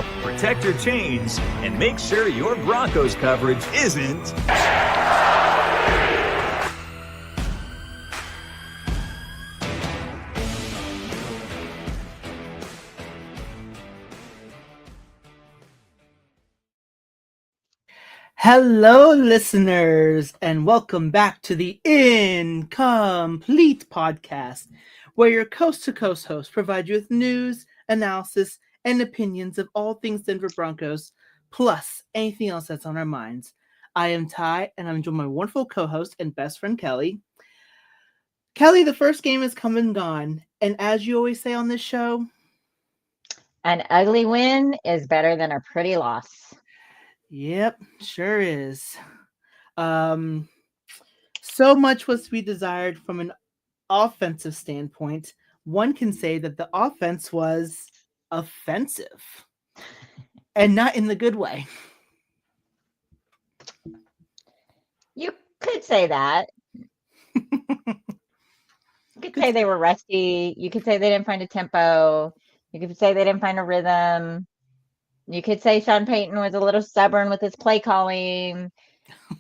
up, protect your chains, and make sure your Broncos coverage isn't... Hello, listeners, and welcome back to the In-COM-PLETE podcast, where your coast-to-coast hosts provide you with news, analysis, and opinions of all things Denver Broncos, plus anything else that's on our minds. I am Ty, and I'm joined by my wonderful co-host and best friend, Kelly. Kelly, the first game is come and gone, and as you always say on this show, an ugly win is better than a pretty loss. Yep, sure is. So much was to be desired from an offensive standpoint. One can say that the offense was offensive, and not in the good way. You could say that. You could say they were rusty. You could say they didn't find a tempo. You could say they didn't find a rhythm. You could say Sean Payton was a little stubborn with his play calling.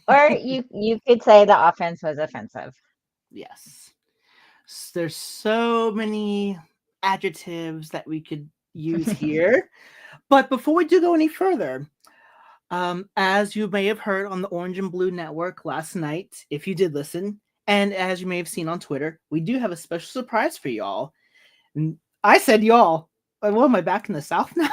Or you could say the offense was offensive. Yes. There's so many adjectives that we could use here. But before we do go any further, as you may have heard on the Orange and Blue Network last night, if you did listen, and as you may have seen on Twitter, we do have a special surprise for y'all. And I said y'all. What am I back in the South now?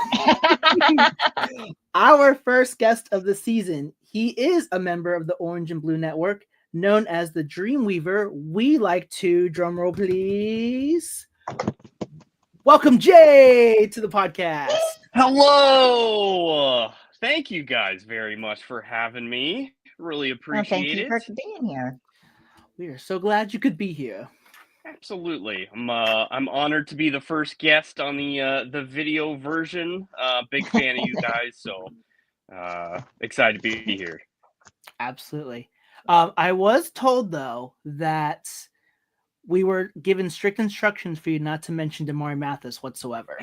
Our first guest of the season. He is a member of the Orange and Blue Network, known as the Dreamweaver. We like to, drumroll please, welcome Jay to the podcast. Hello! Thank you guys very much for having me. Really appreciate it. Thank you for being here. We are so glad you could be here. Absolutely. I'm honored to be the first guest on the video version. Big fan of you guys, so excited to be here. Absolutely. I was told though that we were given strict instructions for you not to mention Damari Mathis whatsoever.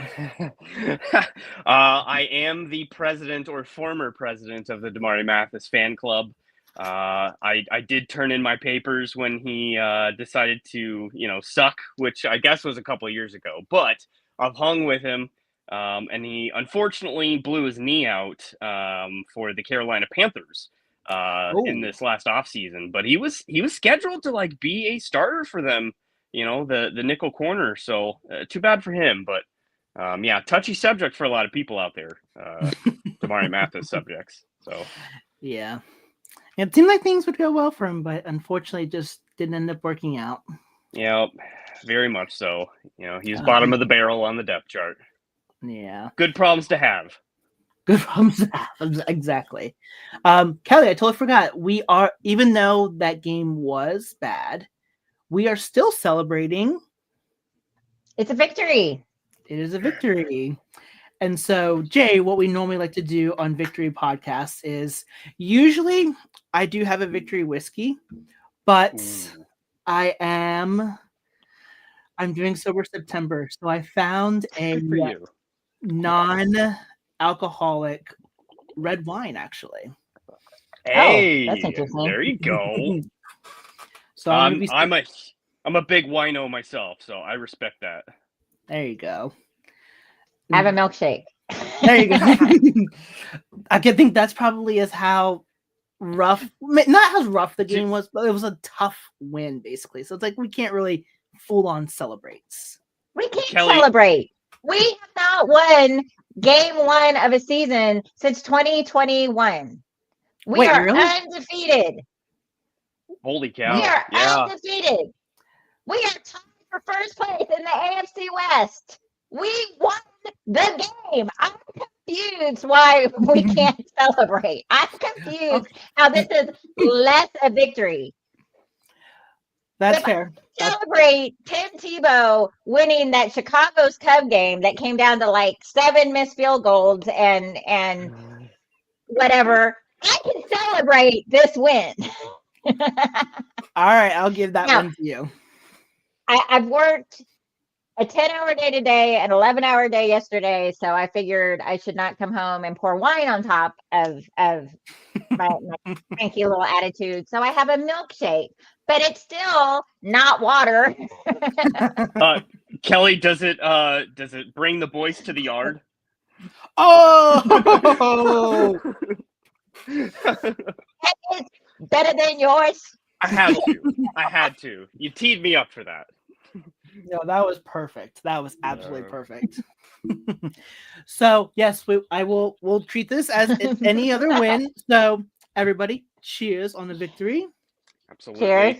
I am the president or former president of the Damari Mathis fan club. I did turn in my papers when he decided to, suck, which I guess was a couple of years ago. But I've hung with him, and he unfortunately blew his knee out for the Carolina Panthers in this last offseason. But he was scheduled to be a starter for them, the nickel corner. So too bad for him. But touchy subject for a lot of people out there, Damari Mathis subjects. So yeah. It seemed like things would go well for him, but unfortunately it just didn't end up working out. Yeah, very much so. He's bottom of the barrel on the depth chart. Yeah. Good problems to have. Good problems to have, exactly. Kelly, I totally forgot. We are, even though that game was bad, we are still celebrating. It's a victory. It is a victory. And so, Jay, what we normally like to do on victory podcasts is usually I do have a victory whiskey, but I'm doing Sober September. So I found a non-alcoholic red wine, actually. Hey, that's interesting. There you go. So I'm a big wino myself, so I respect that. There you go. Have a milkshake. There you go. I can think that's probably how rough, not how rough the game was, but it was a tough win, basically. So it's like we can't really full on celebrate. We can't celebrate. We have not won game one of a season since 2021. We are undefeated. Holy cow. We are undefeated. We are tied for first place in the AFC West. We won the game. I'm confused why we can't celebrate. I'm confused how this is less a victory. That's fair. Celebrate Tim Tebow winning that Chicago's Cub game that came down to 7 missed field goals and whatever. I can celebrate this win. All right, I'll give that one to you. I've worked a 10-hour day today, an 11-hour day yesterday. So I figured I should not come home and pour wine on top of my cranky little attitude. So I have a milkshake, but it's still not water. Kelly, does it bring the boys to the yard? Oh, It's better than yours. I had to. You teed me up for that. no, that was perfect. That was absolutely perfect. So yes, we'll treat this as any other win. So everybody, cheers on the victory. Absolutely. Cheers.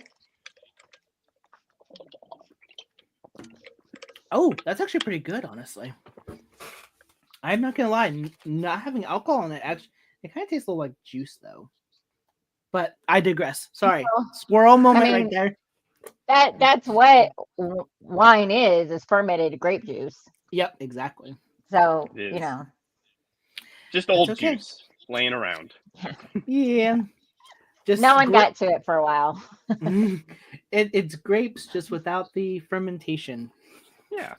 Oh, that's actually pretty good, honestly. I'm not gonna lie, not having alcohol in it actually, it kind of tastes a little like juice though. But I digress. Sorry, squirrel moment right there. That's what wine is fermented grape juice. Yep, exactly. So It is. you know, Just old okay. juice laying around. Yeah, just no one got to it for a while. it's grapes just without the fermentation. Yeah.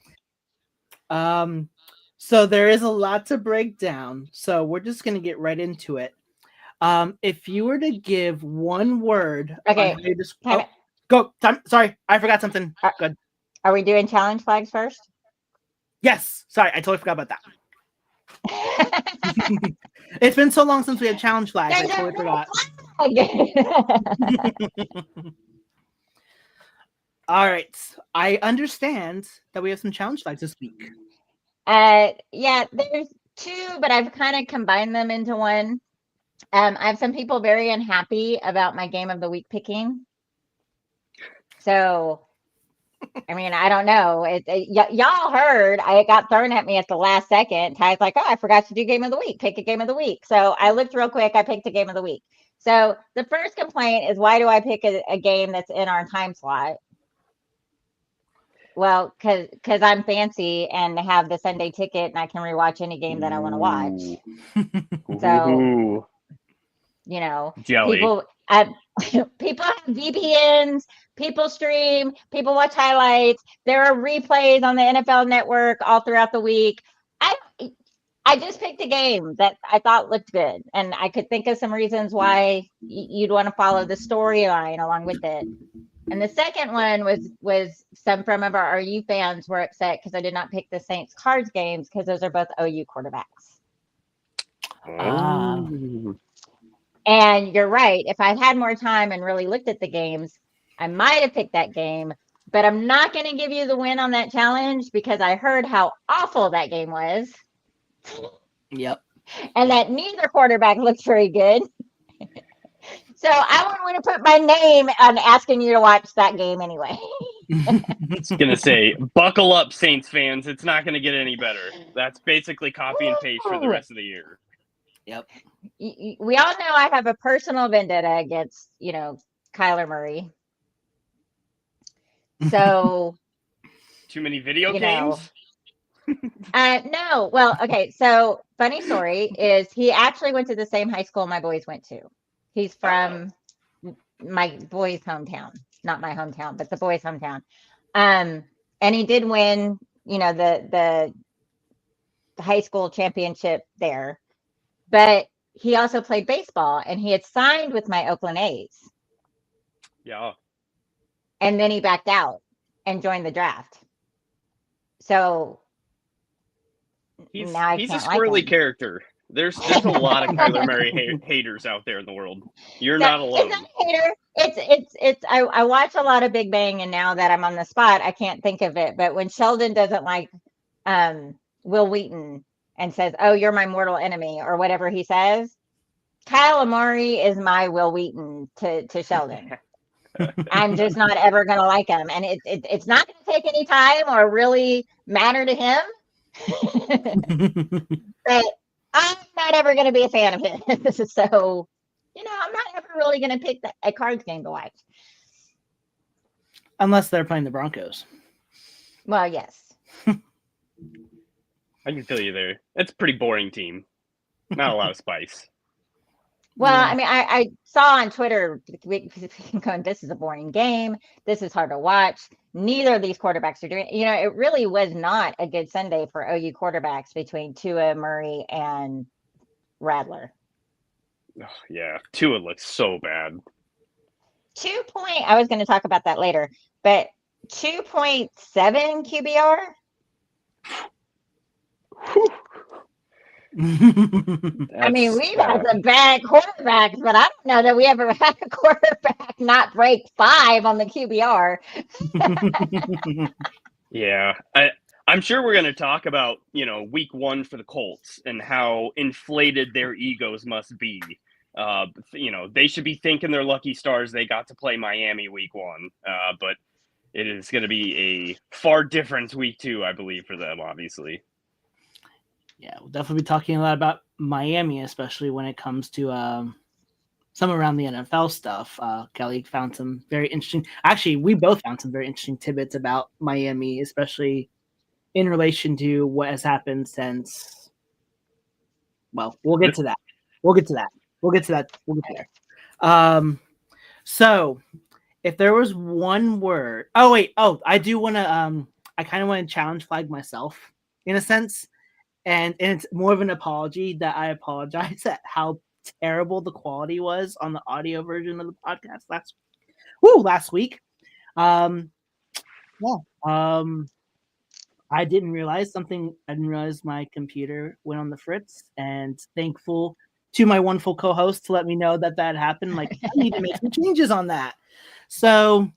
So there is a lot to break down. So we're just gonna get right into it. If you were to give one word, Okay, on how you go. Sorry, I forgot something. Good. Are we doing challenge flags first? Yes. Sorry, I totally forgot about that. It's been so long since we had challenge flags. I totally forgot. All right. I understand that we have some challenge flags this week. Yeah, there's two, but I've kind of combined them into one. I have some people very unhappy about my game of the week picking. So, I mean, I don't know. Y'all heard it got thrown at me at the last second. Ty's like, oh, I forgot to do game of the week. Pick a game of the week. So I looked real quick. I picked a game of the week. So the first complaint is, why do I pick a game that's in our time slot? Well, because I'm fancy and have the Sunday ticket and I can rewatch any game that I want to watch. So, you know, Jelly. people have VPNs, people stream, people watch highlights. There are replays on the NFL Network all throughout the week. I just picked a game that I thought looked good, and I could think of some reasons why you'd want to follow the storyline along with it. And the second one was some of our RU fans were upset because I did not pick the Saints Cards games because those are both OU quarterbacks. And you're right. If I'd had more time and really looked at the games, I might have picked that game. But I'm not going to give you the win on that challenge because I heard how awful that game was. Yep. And that neither quarterback looked very good. So I wouldn't want to put my name on asking you to watch that game anyway. I was going to say, buckle up, Saints fans. It's not going to get any better. That's basically copy and paste for the rest of the year. Yep. We all know I have a personal vendetta against, Kyler Murray. So. Too many video games? No. Well, okay. So funny story is he actually went to the same high school my boys went to. He's from my boys' hometown, not my hometown, but the boys' hometown. And he did win, the high school championship there. But he also played baseball, and he had signed with my Oakland A's. Yeah. And then he backed out and joined the draft. So he's now a squirrely character. There's a lot of Kyler Murray haters out there in the world. You're not alone. It's not a hater. I watch a lot of Big Bang, and now that I'm on the spot, I can't think of it. But when Sheldon doesn't like Will Wheaton and says, "Oh, you're my mortal enemy," or whatever he says, Kyle Amari is my Will Wheaton to Sheldon. I'm just not ever going to like him, and it's not going to take any time or really matter to him. But I'm not ever going to be a fan of his. So, I'm not ever really going to pick a Cards game to watch. Unless they're playing the Broncos. Well, yes. I can feel you there. It's a pretty boring team. Not a lot of spice. Well, Yeah. I mean, I saw on Twitter, going, this is a boring game. This is hard to watch. Neither of these quarterbacks are doing, it really was not a good Sunday for OU quarterbacks between Tua, Murray, and Radler. Oh, yeah, Tua looks so bad. I was going to talk about that later, but 2.7 QBR. I mean, we've had some bad quarterbacks, but I don't know that we ever had a quarterback not break 5 on the QBR. Yeah, I'm sure we're going to talk about, week 1 for the Colts and how inflated their egos must be. They should be thanking their lucky stars they got to play Miami week 1. But it is going to be a far different week 2, I believe, for them, obviously. Yeah, we'll definitely be talking a lot about Miami, especially when it comes to some around the NFL stuff. Kelly found some very interesting. Actually, we both found some very interesting tidbits about Miami, especially in relation to what has happened since. Well, we'll get to that. We'll get there. So, if there was one word, I do want to. I kind of want to challenge flag myself in a sense. And it's more of an apology that I apologize at how terrible the quality was on the audio version of the podcast last week. I didn't realize my computer went on the fritz, and thankful to my wonderful co-host to let me know that happened. Like, I need to make some changes on that. So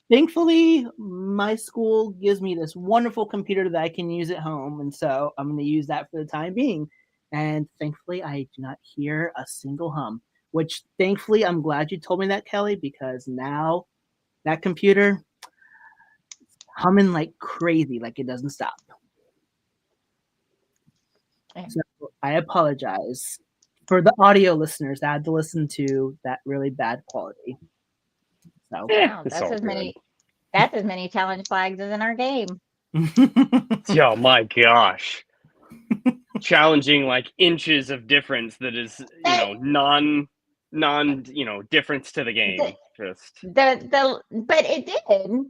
thankfully, my school gives me this wonderful computer that I can use at home, and so I'm going to use that for the time being. And thankfully, I do not hear a single hum, which thankfully, I'm glad you told me that, Kelly, because now that computer humming like crazy, like it doesn't stop. So I apologize for the audio listeners that had to listen to that really bad quality. So wow, that's as many challenge flags as in our game. Oh my gosh. Challenging like inches of difference that is, non difference to the game. But it did.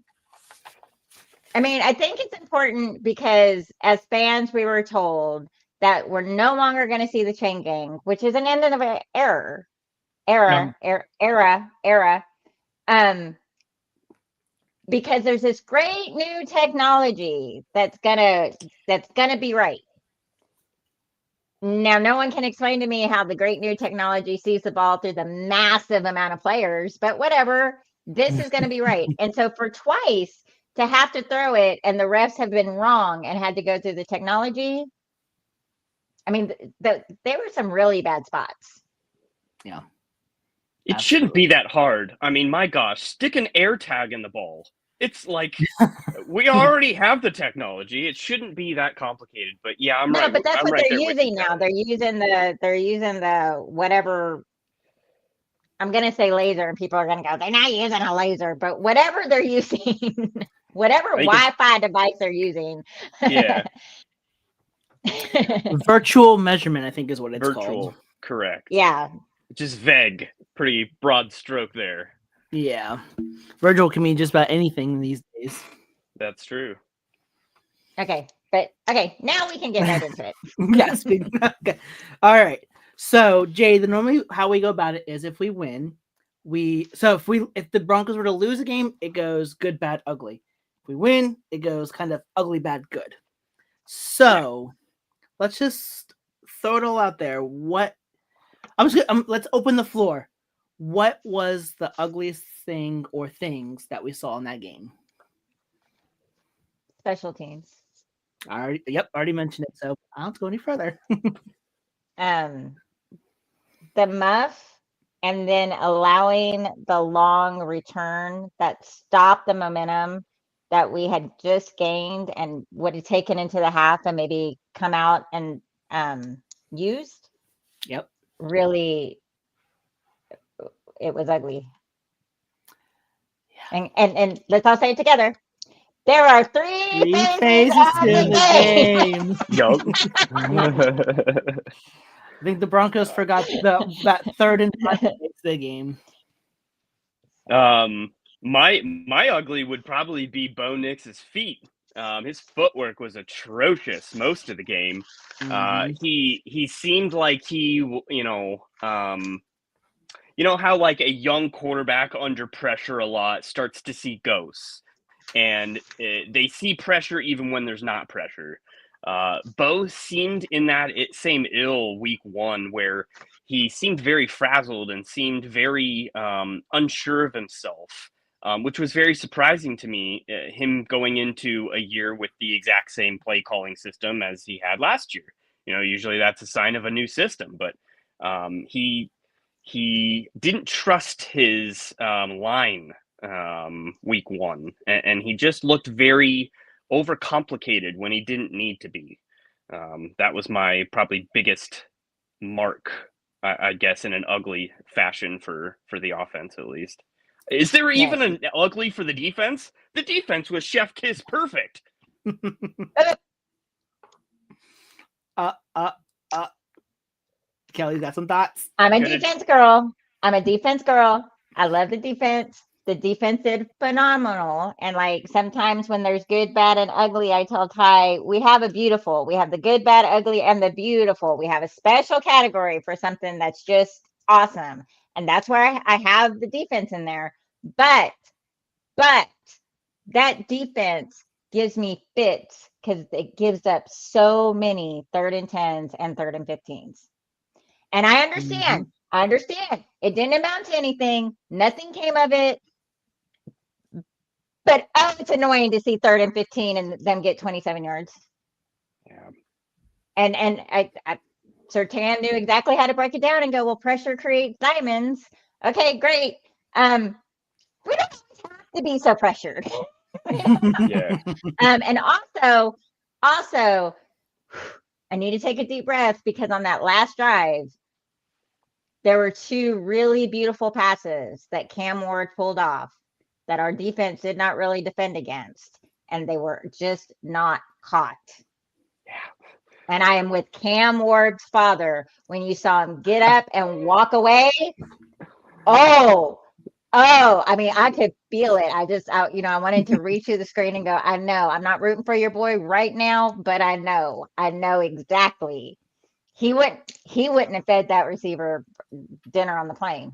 I mean, I think it's important because as fans, we were told that we're no longer going to see the chain gang, which is an end of an era. Because there's this great new technology that's gonna be right. Now, no one can explain to me how the great new technology sees the ball through the massive amount of players, but whatever, this is going to be right. And so for twice to have to throw it and the refs have been wrong and had to go through the technology, I mean, there were some really bad spots. Yeah. It shouldn't be that hard. I mean, my gosh, stick an air tag in the ball. It's like we already have the technology. It shouldn't be that complicated. But yeah, I'm right. No, but that's what they're using now. They're using the whatever. I'm gonna say laser, and people are gonna go, they're not using a laser, but whatever they're using, whatever Wi-Fi device they're using. Yeah. Virtual measurement, I think, is what it's called. Correct. Yeah. Just vague. Pretty broad stroke there. Yeah. Virtual can mean just about anything these days. That's true. Okay. Now we can get right into it. Yes. Okay. All right. So, Jay, normally how we go about it is if we win, if the Broncos were to lose a game, it goes good, bad, ugly. If we win, it goes kind of ugly, bad, good. So, let's just throw it all out there. Let's open the floor. What was the ugliest thing or things that we saw in that game? Special teams. Already mentioned it, so I don't have to go any further. The muff and then allowing the long return that stopped the momentum that we had just gained and would have taken into the half and maybe come out and used. Yep. Really, it was ugly. Yeah. And let's all say it together. There are three phases to the game. I think the Broncos forgot that 3rd and 5 makes the game. My ugly would probably be Bo Nix's feet. His footwork was atrocious most of the game. He seemed like he, how like a young quarterback under pressure a lot starts to see ghosts, and they see pressure even when there's not pressure. Bo seemed in that same ill week 1 where he seemed very frazzled and seemed very unsure of himself, which was very surprising to me, him going into a year with the exact same play calling system as he had last year. Usually that's a sign of a new system, but he didn't trust his line week 1, and he just looked very overcomplicated when he didn't need to be. That was my probably biggest mark, I guess, in an ugly fashion for the offense, at least. Is there even an ugly for the defense? The defense was chef kiss perfect. Kelly, got some thoughts? I'm a defense girl. I love the defense. The defense did phenomenal. And like sometimes when there's good, bad, and ugly, I tell Ty, we have a beautiful. We have the good, bad, ugly, and the beautiful. We have a special category for something that's just awesome. And that's where I have the defense in there. But that defense gives me fits because it gives up so many 3rd and 10s and 3rd and 15s. And I understand. I understand. It didn't amount to anything. Nothing came of it. But it's annoying to see 3rd and 15 and them get 27 yards. Yeah. And I Surtain knew exactly how to break it down and go, well, pressure creates diamonds. Okay, great. We don't have to be so pressured. Yeah. And also, I need to take a deep breath because on that last drive, there were 2 really beautiful passes that Cam Ward pulled off that our defense did not really defend against, and they were just not caught. Yeah. And I am with Cam Ward's father when you saw him get up and walk away. Oh, I mean, I could feel it. I wanted to reach through the screen and go, I know I'm not rooting for your boy right now, but I know exactly. He wouldn't have fed that receiver dinner on the plane.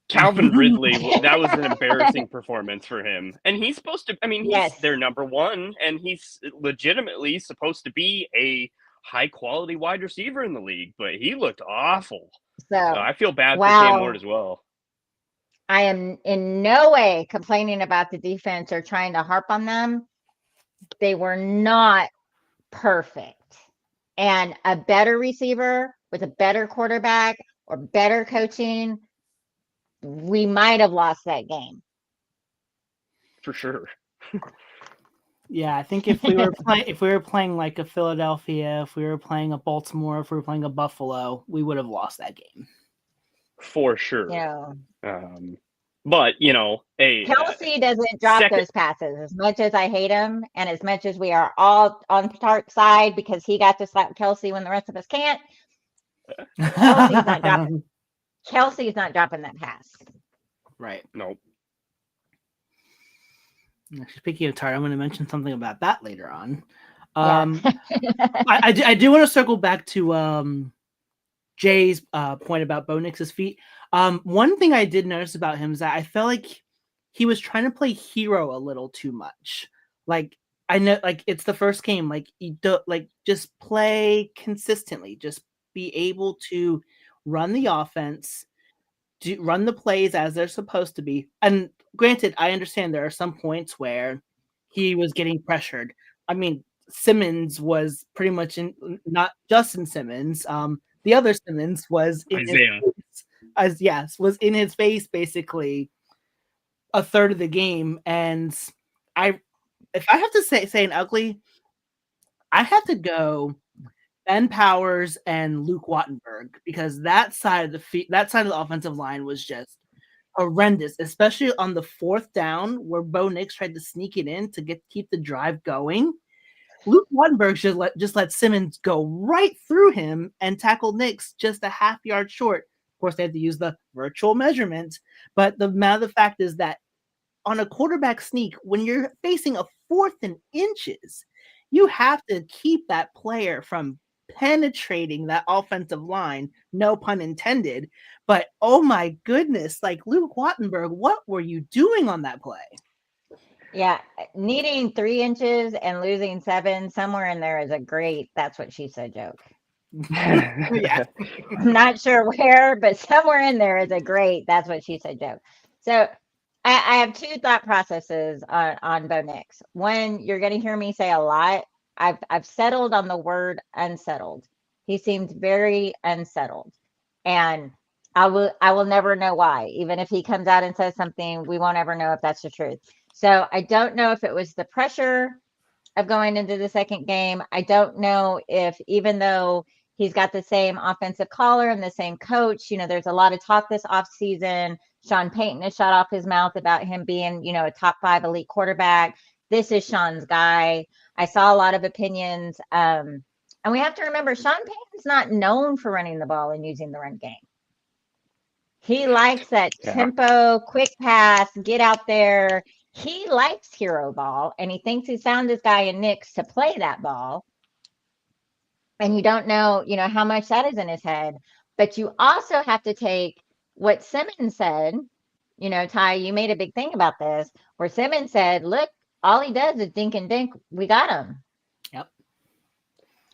Calvin Ridley, that was an embarrassing performance for him. And he's supposed to, he's their number 1, and he's legitimately supposed to be a high-quality wide receiver in the league, but he looked awful. So I feel bad for Cam Ward as well. I am in no way complaining about the defense or trying to harp on them. They were not perfect. And a better receiver with a better quarterback or better coaching, we might have lost that game. For sure. Yeah, I think if we were playing like a Philadelphia, if we were playing a Baltimore, if we were playing a Buffalo, we would have lost that game. For sure. Yeah. But Kelsey doesn't drop those passes as much as I hate him, and as much as we are all on Tark's side because he got to slap Kelsey when the rest of us can't. Kelsey's not dropping that pass. Right. Nope. Speaking of Tark, I'm going to mention something about that later on. Yeah. I do want to circle back to Jay's point about Bo Nix's feet. One thing I did notice about him is that I felt like he was trying to play hero a little too much. Like, I know, like, it's the first game. Like, you don't, like, just play consistently. Just be able to run the offense, run the plays as they're supposed to be. And granted, I understand there are some points where he was getting pressured. I mean, Simmons was pretty much not Justin Simmons. The other Simmons was in was in his face basically a third of the game. And if I have to say an ugly, I have to go Ben Powers and Luke Wattenberg, because that side of the offensive line was just horrendous, especially on the 4th down where Bo Nix tried to sneak it in to keep the drive going. Luke Wattenberg should just let Simmons go right through him and tackle Nicks just a half yard short. Of course, they had to use the virtual measurement, but the matter of the fact is that on a quarterback sneak, when you're facing a 4th and inches, you have to keep that player from penetrating that offensive line, no pun intended. But oh my goodness, like Luke Wattenberg, what were you doing on that play? Yeah, needing 3 inches and losing 7, somewhere in there is a great "that's what she said" joke. Yeah. I'm not sure where, but somewhere in there is a great "that's what she said" joke. So I have 2 thought processes on Bo Nix. One, you're going to hear me say a lot. I've settled on the word unsettled. He seems very unsettled, and I will never know why. Even if he comes out and says something, we won't ever know if that's the truth. So I don't know if it was the pressure of going into the second game. I don't know if, even though he's got the same offensive caller and the same coach, there's a lot of talk this offseason. Sean Payton has shot off his mouth about him being, a top 5 elite quarterback. This is Sean's guy. I saw a lot of opinions. And we have to remember, Sean Payton's not known for running the ball and using the run game. He likes that tempo, quick pass, get out there. He likes hero ball, and he thinks he found this guy in Nicks to play that ball. And you don't know, how much that is in his head. But you also have to take what Simmons said. Ty, you made a big thing about this, where Simmons said, look, all he does is dink and dink. We got him. Yep.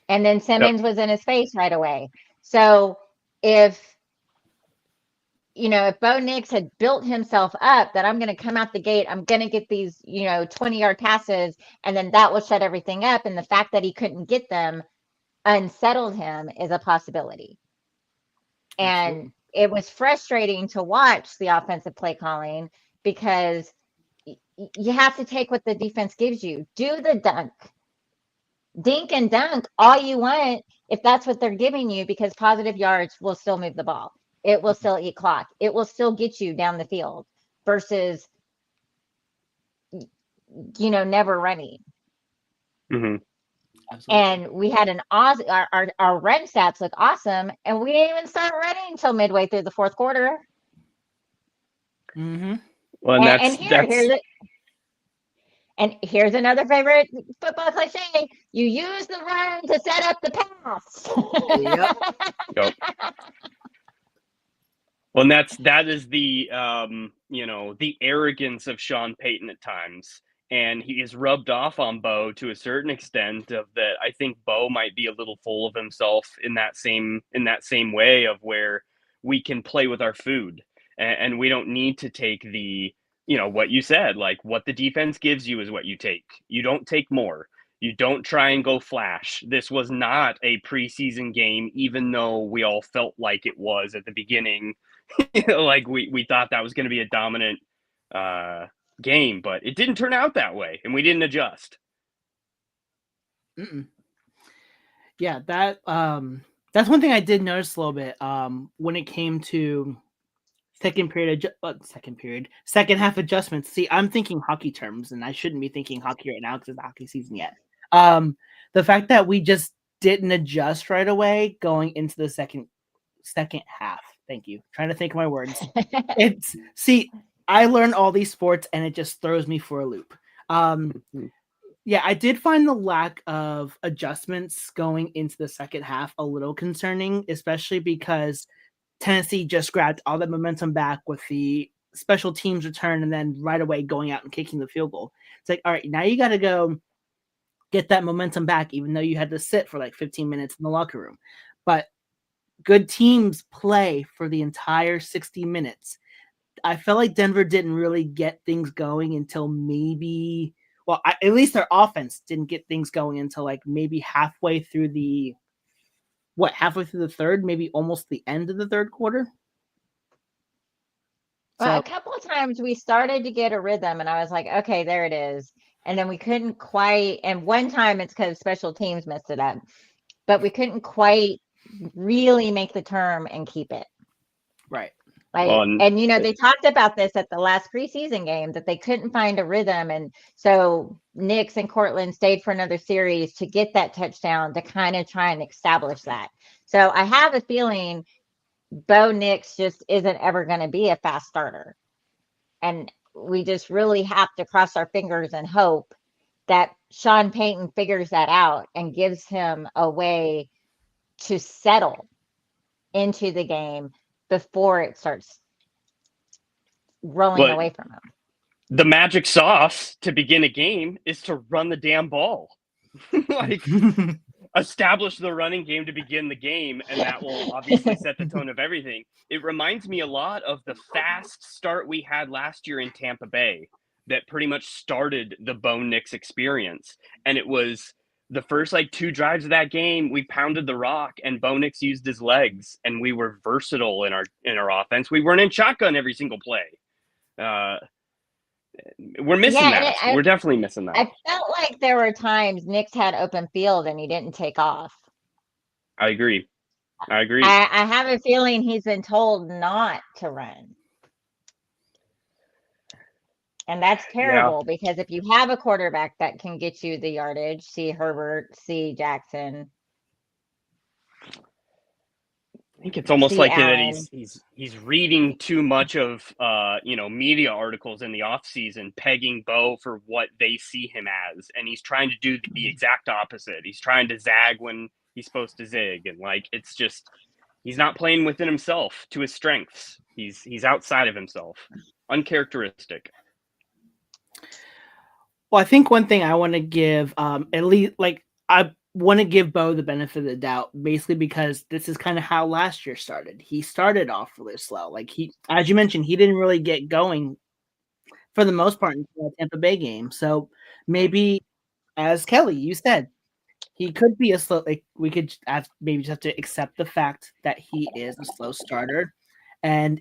And then Simmons was in his face right away. So if Bo Nix had built himself up that I'm going to come out the gate, I'm going to get these, 20-yard passes, and then that will shut everything up. And the fact that he couldn't get them unsettled him is a possibility. And it was frustrating to watch the offensive play calling, because you have to take what the defense gives you. Do the dink and dunk all you want if that's what they're giving you, because positive yards will still move the ball. It will still eat clock. It will still get you down the field versus, never running. Mm-hmm. And we had our run stats look awesome, and we didn't even start running until midway through the 4th quarter. Mm-hmm. Well, and here's another favorite football cliche: you use the run to set up the pass. Yep. Well, and that is the the arrogance of Sean Payton at times, and he is rubbed off on Bo to a certain extent. Of that, I think Bo might be a little full of himself in that same way, of where we can play with our food, and we don't need to take the what you said, like what the defense gives you is what you take. You don't take more. You don't try and go flash. This was not a preseason game, even though we all felt like it was at the beginning. Like we thought that was going to be a dominant game, but it didn't turn out that way, and we didn't adjust. Yeah, that's one thing I did notice a little bit when it came to second half adjustments. See, I'm thinking hockey terms, and I shouldn't be thinking hockey right now because it's hockey season yet. The fact that we just didn't adjust right away going into the second half. Thank you. Trying to think of my words. I learned all these sports, and it just throws me for a loop. Yeah, I did find the lack of adjustments going into the second half a little concerning, especially because Tennessee just grabbed all the momentum back with the special teams return, and then right away going out and kicking the field goal. It's like, all right, now you got to go get that momentum back, even though you had to sit for like 15 minutes in the locker room. But good teams play for the entire 60 minutes. I felt like Denver didn't really get things going until maybe, at least their offense didn't get things going until like maybe halfway through the third, maybe almost the end of the third quarter. Well, a couple of times we started to get a rhythm, and I was like, okay, there it is. And then we couldn't quite, and one time it's because special teams messed it up, but we couldn't quite really make the turn and keep it. Right. And they talked about this at the last preseason game, that they couldn't find a rhythm. And so Nix and Cortland stayed for another series to get that touchdown to kind of try and establish that. So I have a feeling Bo Nix just isn't ever going to be a fast starter. And we just really have to cross our fingers and hope that Sean Payton figures that out and gives him a way to settle into the game before it starts rolling away from him. The magic sauce to begin a game is to run the damn ball. Establish the running game to begin the game, and that will obviously set the tone of everything. It reminds me a lot of the fast start we had last year in Tampa Bay that pretty much started the Bo Nix experience. And it was the first 2 drives of that game, we pounded the rock, and Bo Nix used his legs, and we were versatile in our offense. We weren't in shotgun every single play. We're missing that. We're definitely missing that. I felt like there were times Nix had open field and he didn't take off. I agree. I have a feeling he's been told not to run. And that's terrible because if you have a quarterback that can get you the yardage, see Herbert, see Jackson. I think it's almost like that he's reading too much of media articles in the offseason, pegging Bo for what they see him as, and he's trying to do the exact opposite. He's trying to zag when he's supposed to zig, and it's just he's not playing within himself to his strengths. He's outside of himself, uncharacteristic. Well, I think one thing I want to give at least I want to give Bo the benefit of the doubt, basically because this is kind of how last year started. He started off really slow. As you mentioned, he didn't really get going for the most part in the Tampa Bay game. So maybe, as Kelly, you said, he could be a slow. We could maybe just have to accept the fact that he is a slow starter, and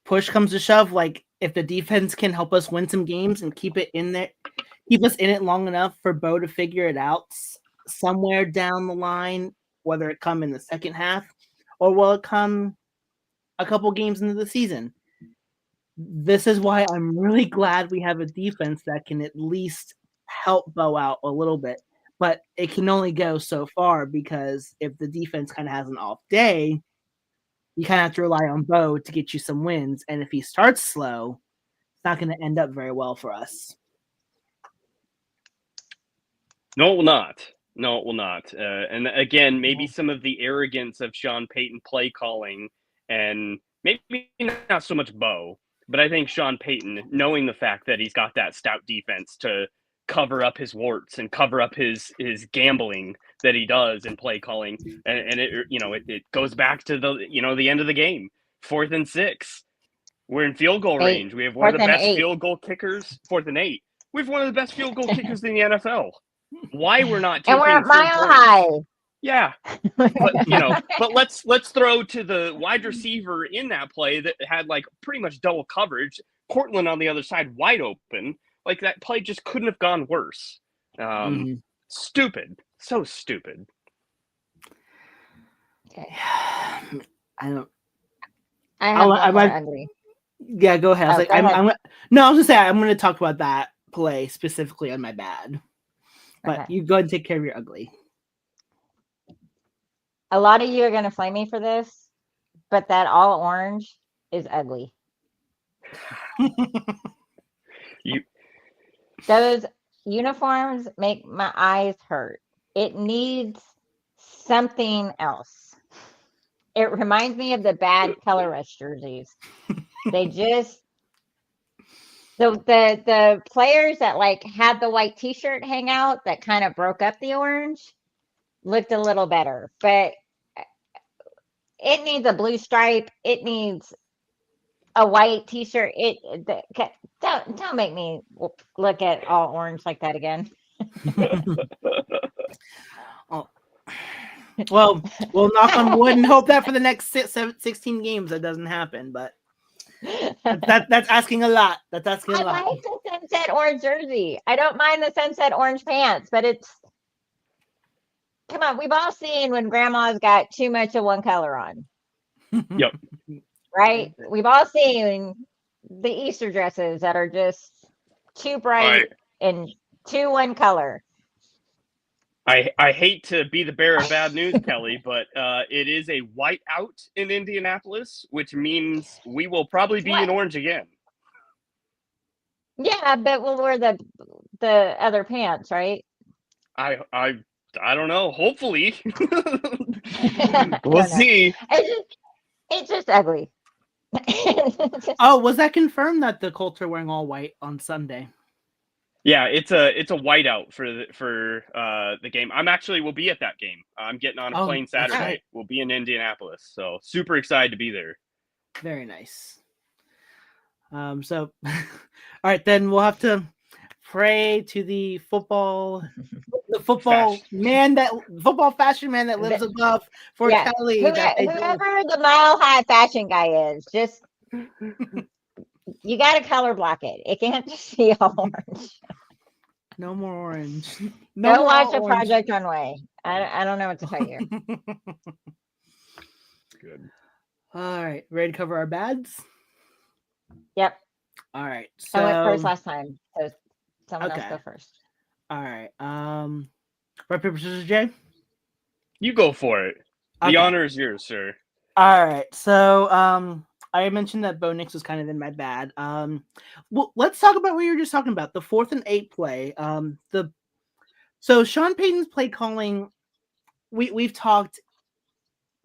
push comes to shove. If the defense can help us win some games and keep us in it long enough for Bo to figure it out somewhere down the line, whether it come in the second half or will it come a couple games into the season. This is why I'm really glad we have a defense that can at least help Bo out a little bit, but it can only go so far because if the defense kind of has an off day, you kind of have to rely on Bo to get you some wins. And if he starts slow, it's not going to end up very well for us. No, it will not. And again, maybe some of the arrogance of Sean Payton play calling, and maybe not so much Bo, but I think Sean Payton, knowing the fact that he's got that stout defense to cover up his warts and cover up his gambling that he does in play calling, and it goes back to the end of the game, 4th and 6. We're in field goal range. We have one of the best field goal kickers. 4th and 8. We have one of the best field goal kickers in the NFL. Why we're not taking, and we're at Mile High. Yeah, but let's throw to the wide receiver in that play that had pretty much double coverage. Cortland on the other side, wide open. That play just couldn't have gone worse. Stupid, so stupid. Okay. I don't. I agree. Yeah, go ahead. I was gonna say I'm gonna talk about that play specifically on my bad. But Okay. you go ahead and take care of your ugly. A lot of you are going to flame me for this, but that all orange is ugly. Those uniforms make my eyes hurt. It needs something else. It reminds me of the bad color rush jerseys. They just the players that had the white t-shirt hang out that kind of broke up the orange looked a little better, but it needs a blue stripe. It needs a white t-shirt. Don't make me look at all orange like that again. Well, we'll knock on wood and hope that for the next 16 games that doesn't happen, but that's asking a lot. That's asking a lot. I like the sunset orange jersey. I don't mind the sunset orange pants, but come on, we've all seen when grandma's got too much of one color on. Yep. right? We've all seen the Easter dresses that are just too bright and too one color. I hate to be the bearer of bad news, Kelly, but it is a whiteout in Indianapolis, which means we will probably be in orange again. Yeah, but we'll wear the other pants, right? I don't know. Hopefully, I we'll don't know. see. It's just ugly. Oh, was that confirmed that the Colts are wearing all white on Sunday? Yeah, it's a whiteout for the game. Will be at that game. I'm getting on a plane Saturday. Right. We'll be in Indianapolis, so super excited to be there. Very nice. So, all right, then we'll have to pray to the football fashion man that lives above for Kelly. Whoever the Mile High fashion guy is, just you got to color block it. It can't just be all orange. No more orange. Go watch a Project Runway. I don't know what to tell you. Good. All right, ready to cover our bads? Yep. All right. So I went first last time, so someone else go first. All right. Rock, paper, scissors, Jay? You go for it. The honor is yours, sir. All right. So I mentioned that Bo Nix was kind of in my bad. Well, let's talk about what you were just talking about, the 4th and 8 play. So Sean Payton's play calling, we've talked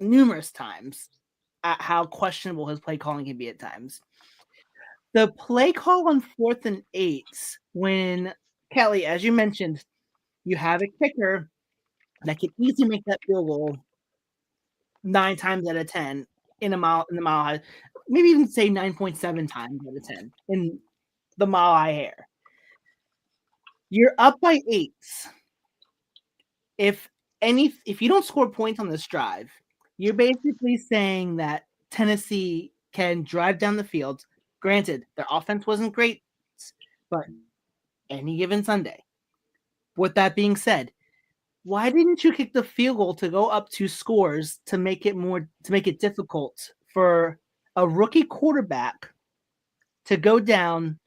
numerous times at how questionable his play calling can be at times. The play call on 4th and 8, when Kelly, as you mentioned, you have a kicker that can easily make that field goal 9 times out of 10 in the mile high, maybe even say 9.7 times out of 10 in the mile high air. You're up by 8. If you don't score points on this drive, you're basically saying that Tennessee can drive down the field. Granted, their offense wasn't great, but any given Sunday. With that being said, why didn't you kick the field goal to go up 2 scores to make it difficult for a rookie quarterback to go down,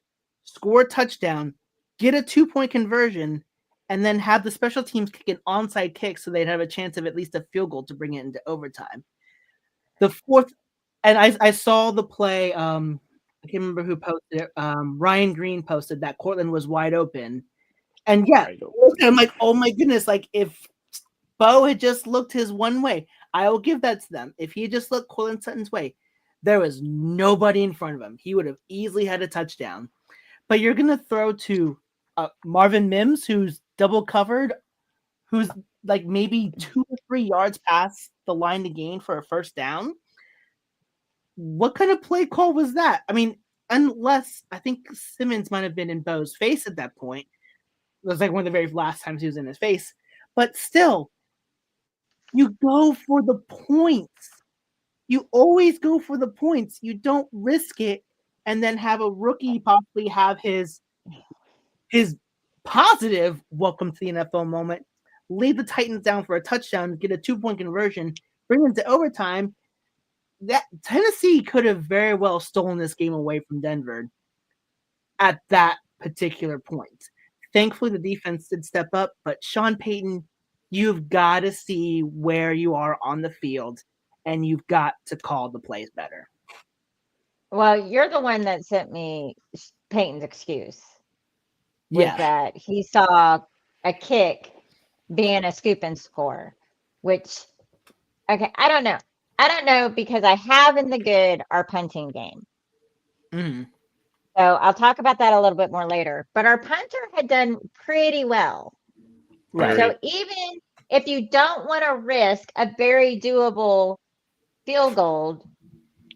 score a touchdown, get a 2-point conversion, and then have the special teams kick an onside kick so they'd have a chance of at least a field goal to bring it into overtime? The 4th, and I saw the play. I can't remember who posted it. Ryan Green posted that Cortland was wide open. And yeah, I'm like, oh my goodness, like if Bo had just looked his one way, I will give that to them. If he had just looked Cortland Sutton's way, there was nobody in front of him. He would have easily had a touchdown. But you're going to throw to Marvin Mims, who's double covered, who's like maybe 2 or 3 yards past the line to gain for a first down. What kind of play call was that? I mean, unless I think Simmons might have been in Bo's face at that point. It was like one of the very last times he was in his face. But still, you go for the points. You always go for the points. You don't risk it and then have a rookie possibly have his positive welcome to the NFL moment, lead the Titans down for a touchdown, get a 2-point conversion, bring them to overtime. That Tennessee could have very well stolen this game away from Denver at that particular point. Thankfully, the defense did step up, but Sean Payton, you've got to see where you are on the field, and you've got to call the plays better. Well, you're the one that sent me Payton's excuse. Yeah. That he saw a kick being a scoop and score, which, okay, I don't know. I don't know because I have in the good our punting game. Mm-hmm. So I'll talk about that a little bit more later. But our punter had done pretty well. Right. So even if you don't want to risk a very doable field goal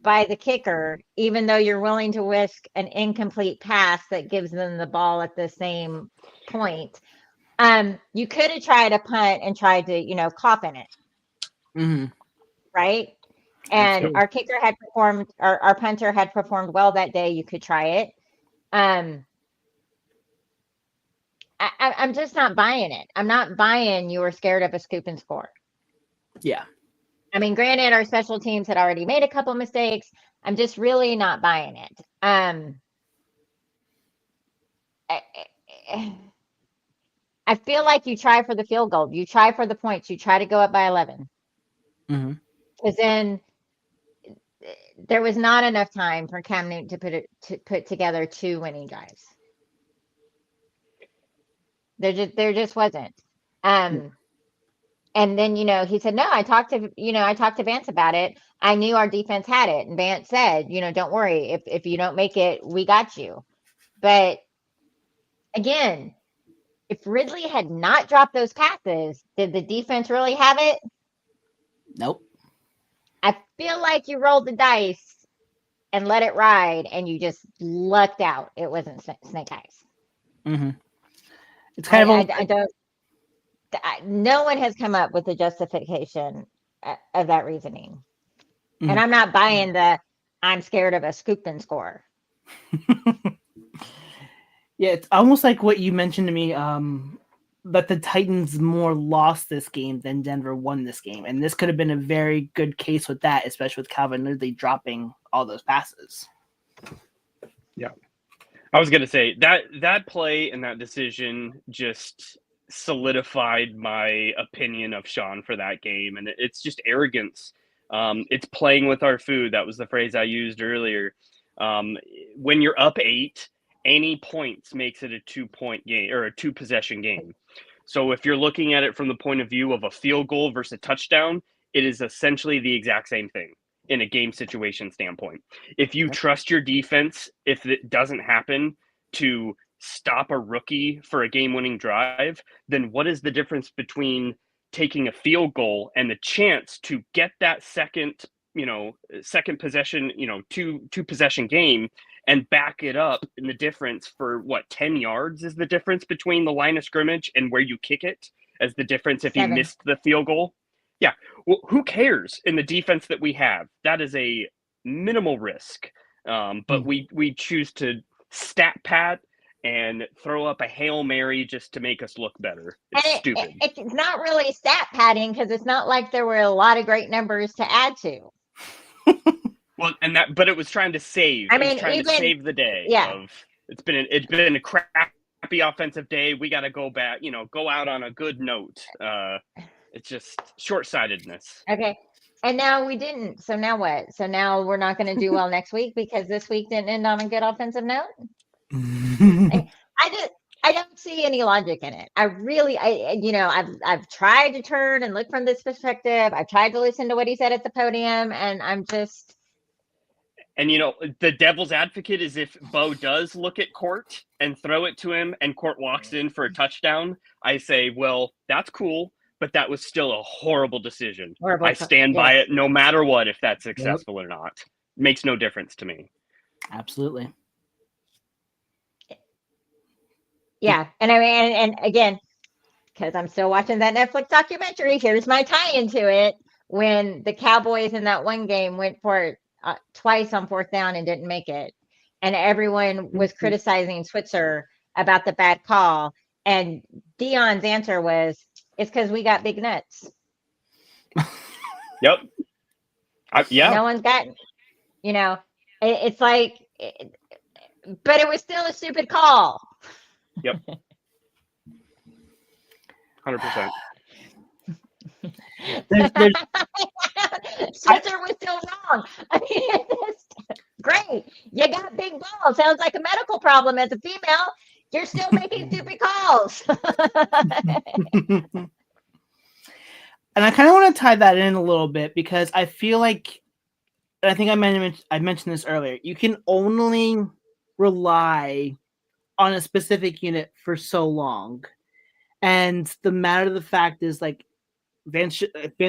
by the kicker, even though you're willing to risk an incomplete pass that gives them the ball at the same point, you could have tried a punt and tried to, cough in it. Mm-hmm. Right? And our kicker had performed, our punter had performed well that day. You could try it. I'm just not buying it. I'm not buying you were scared of a scoop and score. Yeah. I mean, granted, our special teams had already made a couple mistakes. I'm just really not buying it. I feel like you try for the field goal, you try for the points, you try to go up by 11, Mm-hmm. because then there was not enough time for Cam Newton to put together 2 winning drives. There just wasn't. And then, he said, no, I talked to Vance about it. I knew our defense had it. And Vance said, don't worry. If you don't make it, we got you. But again, if Ridley had not dropped those passes, did the defense really have it? Nope. I feel like you rolled the dice and let it ride, and you just lucked out. It wasn't snake eyes. Mm-hmm. It's kind of. I don't. No one has come up with a justification of that reasoning, and I'm not buying the I'm scared of a scoop and score. Yeah, it's almost like what you mentioned to me, that the Titans more lost this game than Denver won this game. And this could have been a very good case with that, especially with Calvin Ridley dropping all those passes. Yeah. I was going to say that play and that decision just solidified my opinion of Sean for that game. And it's just arrogance. It's playing with our food. That was the phrase I used earlier. When you're up 8, any points makes it a 2-point game or a 2-possession game. So if you're looking at it from the point of view of a field goal versus a touchdown, it is essentially the exact same thing in a game situation standpoint. If you trust your defense, if it doesn't happen, to stop a rookie for a game-winning drive, then what is the difference between taking a field goal and the chance to get that second possession, 2-possession game and back it up? In the difference for 10 yards is the difference between the line of scrimmage and where you kick it, as the difference if 7. you missed the field goal. Yeah. Well, who cares in the defense that we have? That is a minimal risk. But we choose to stat pad and throw up a Hail Mary just to make us look better. It's stupid. It's not really stat padding, because it's not like there were a lot of great numbers to add to. Well, but it was trying to save. To save the day. Yeah. It's been a crappy offensive day. We got to go back. Go out on a good note. It's just short-sightedness. Okay. And now we didn't. So now what? So now we're not going to do well next week because this week didn't end on a good offensive note? I don't see any logic in it. I've tried to turn and look from this perspective. I've tried to listen to what he said at the podium, and I'm just. And, the devil's advocate is if Bo does look at Court and throw it to him and Court walks in for a touchdown, I say, well, that's cool, but that was still a horrible decision. I stand by it no matter what, if that's successful or not. Makes no difference to me. Absolutely. Yeah. And I mean, and again, because I'm still watching that Netflix documentary, here's my tie into it. When the Cowboys in that one game went for it twice on 4th down and didn't make it, and everyone was criticizing Switzer about the bad call, and Dion's answer was, it's because we got big nuts. Yep. Yeah. No one's gotten, it's like, but it was still a stupid call. Yep. 100%. Switzer was still wrong. I mean, it's great. You got big balls. Sounds like a medical problem as a female. You're still making stupid calls. And I kind of want to tie that in a little bit, because I feel like, and I think I mentioned this earlier, you can only rely on a specific unit for so long. And the matter of the fact is, like, Vance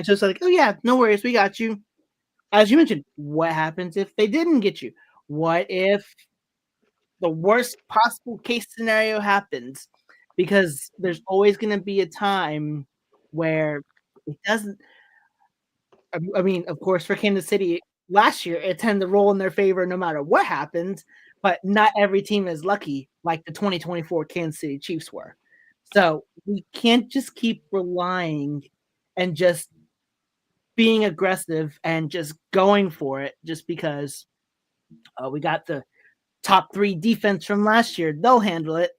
was like, oh yeah, no worries, we got you. As you mentioned, what happens if they didn't get you? What if the worst possible case scenario happens? Because there's always going to be a time where it doesn't. I mean, of course, for Kansas City last year, it tended to roll in their favor no matter what happened. But not every team is lucky like the 2024 Kansas City Chiefs were. So we can't just keep relying and just being aggressive and just going for it just because We got the top 3 defense from last year. They'll handle it.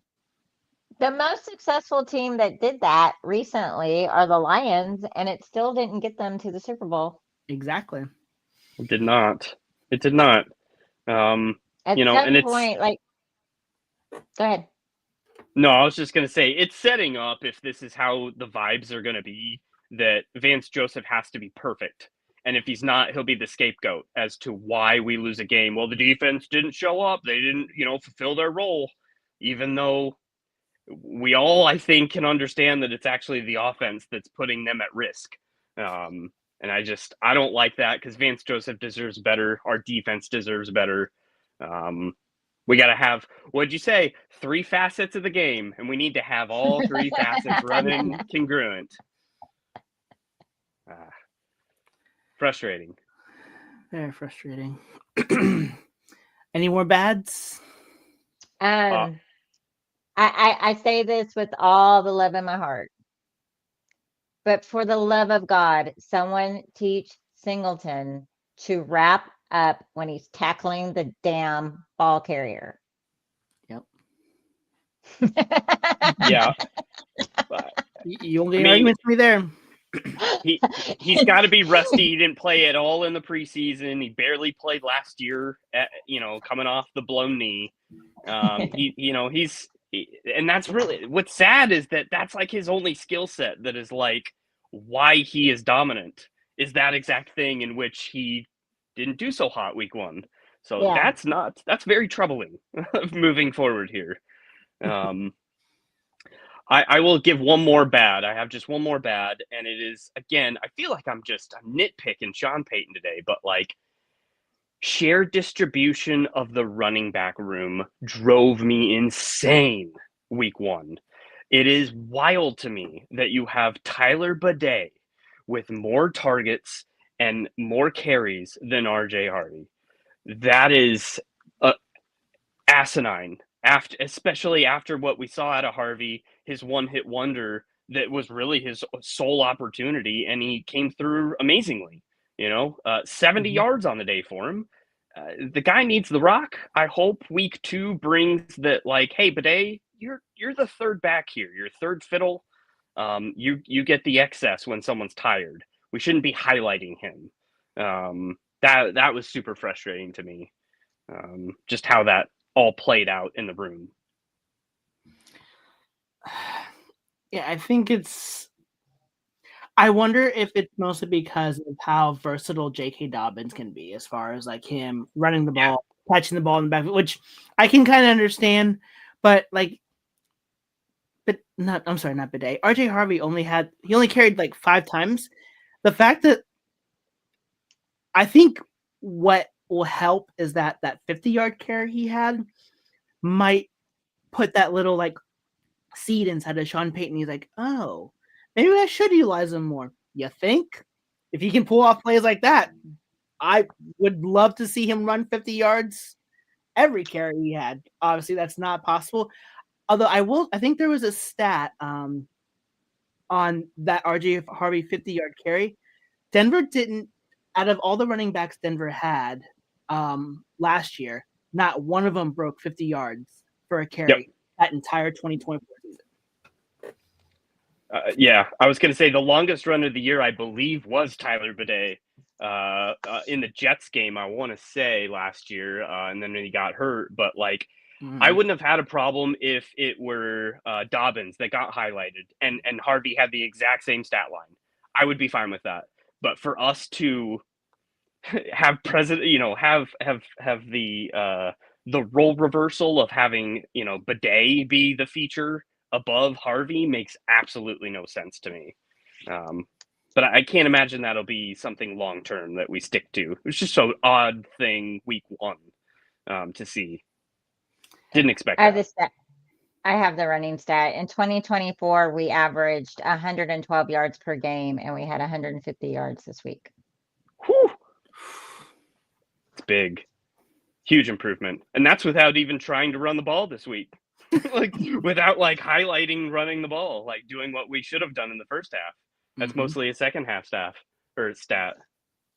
The most successful team that did that recently are the Lions, and it still didn't get them to the Super Bowl. Exactly. It did not. It did not. At You know, some and it's point, like, go ahead. no, I was just gonna say it's setting up if this is how the vibes are gonna be, that Vance Joseph has to be perfect. And if he's not, he'll be the scapegoat as to why we lose a game. Well, the defense didn't show up. They didn't, fulfill their role, even though we all, I think, can understand that it's actually the offense that's putting them at risk. And I don't like that because Vance Joseph deserves better. Our defense deserves better. We got to have, what'd you say, 3 facets of the game, and we need to have all 3 facets running congruent. Frustrating. Very frustrating. Any more bads? I say this with all the love in my heart. But for the love of God, someone teach Singleton to wrap up when he's tackling the damn ball carrier. Yep. Yeah. You only arguments me there. He's got to be rusty. He didn't play at all in the preseason. He barely played last year, coming off the blown knee. And that's really what's sad is that that's like his only skill set. That is like why he is dominant is that exact thing in which he didn't do so hot week 1. So Yeah. that's very troubling moving forward here. I will give one more bad. I have just one more bad, and it is, again, I feel like I'm nitpicking Sean Payton today, but like shared distribution of the running back room drove me insane week 1. It is wild to me that you have Tyler Bidet with more targets and more carries than RJ Harvey. That is asinine. Especially after what we saw out of Harvey, his one-hit wonder that was really his sole opportunity, and he came through amazingly. 70 yards on the day for him. The guy needs the rock. I hope week 2 brings that, like, hey, Bidet, you're the third back here. You're third fiddle. You get the excess when someone's tired. We shouldn't be highlighting him. That was super frustrating to me. Just how that all played out in the room. Yeah, I think I wonder if it's mostly because of how versatile J.K. Dobbins can be as far as like him running the ball, catching the ball in the back, which I can kind of understand, but not Bidet. RJ Harvey only carried like 5 times. The fact that I think what will help is that 50-yard carry he had might put that little like seed inside of Sean Payton. He's like, oh, maybe I should utilize him more. You think? If he can pull off plays like that, I would love to see him run 50 yards every carry he had. Obviously, that's not possible. Although I think there was a stat on that RJ Harvey 50-yard carry. Denver didn't, out of all the running backs Denver had last year, not one of them broke 50 yards for a carry that entire 2024 season. Yeah, I was going to say the longest run of the year, I believe, was Tyler Bidet in the Jets game, I want to say, last year, and then he got hurt. But, like, I wouldn't have had a problem if it were Dobbins that got highlighted and Harvey had the exact same stat line. I would be fine with that. But for us to have the role reversal of having, Bidet be the feature above Harvey makes absolutely no sense to me. But I can't imagine that'll be something long-term that we stick to. It's just an odd thing week 1 to see. Didn't expect that. I have the running stat. In 2024, we averaged 112 yards per game, and we had 150 yards this week. Whew. It's big. Huge improvement. And that's without even trying to run the ball this week. Like, without highlighting running the ball, like doing what we should have done in the first half. That's mostly a second half stat.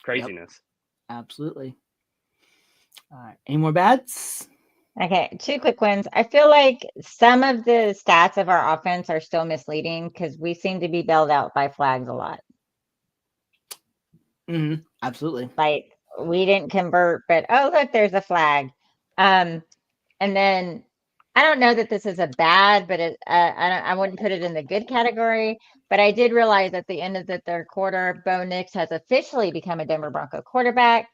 Craziness. Yep. Absolutely. All right. Any more bats? Okay, 2 quick ones. I feel like some of the stats of our offense are still misleading because we seem to be bailed out by flags a lot. Absolutely. Like we didn't convert, but oh look, there's a flag. And then I don't know that this is a bad, but I wouldn't put it in the good category. But I did realize at the end of the third quarter, Bo Nix has officially become a Denver Bronco quarterback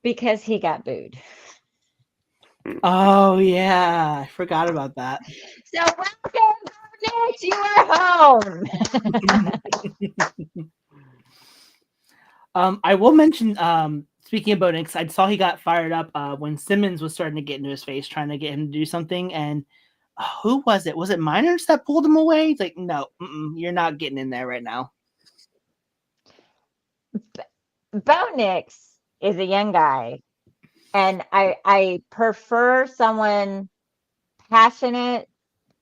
because he got booed. Oh yeah, I forgot about that. So welcome, Bo Nix, you are home. I will mention, speaking of Bo Nix, I saw he got fired up when Simmons was starting to get into his face, trying to get him to do something. And who was it? Was it Miners that pulled him away? He's like, no, you're not getting in there right now. Bo Nix is a young guy, and I prefer someone passionate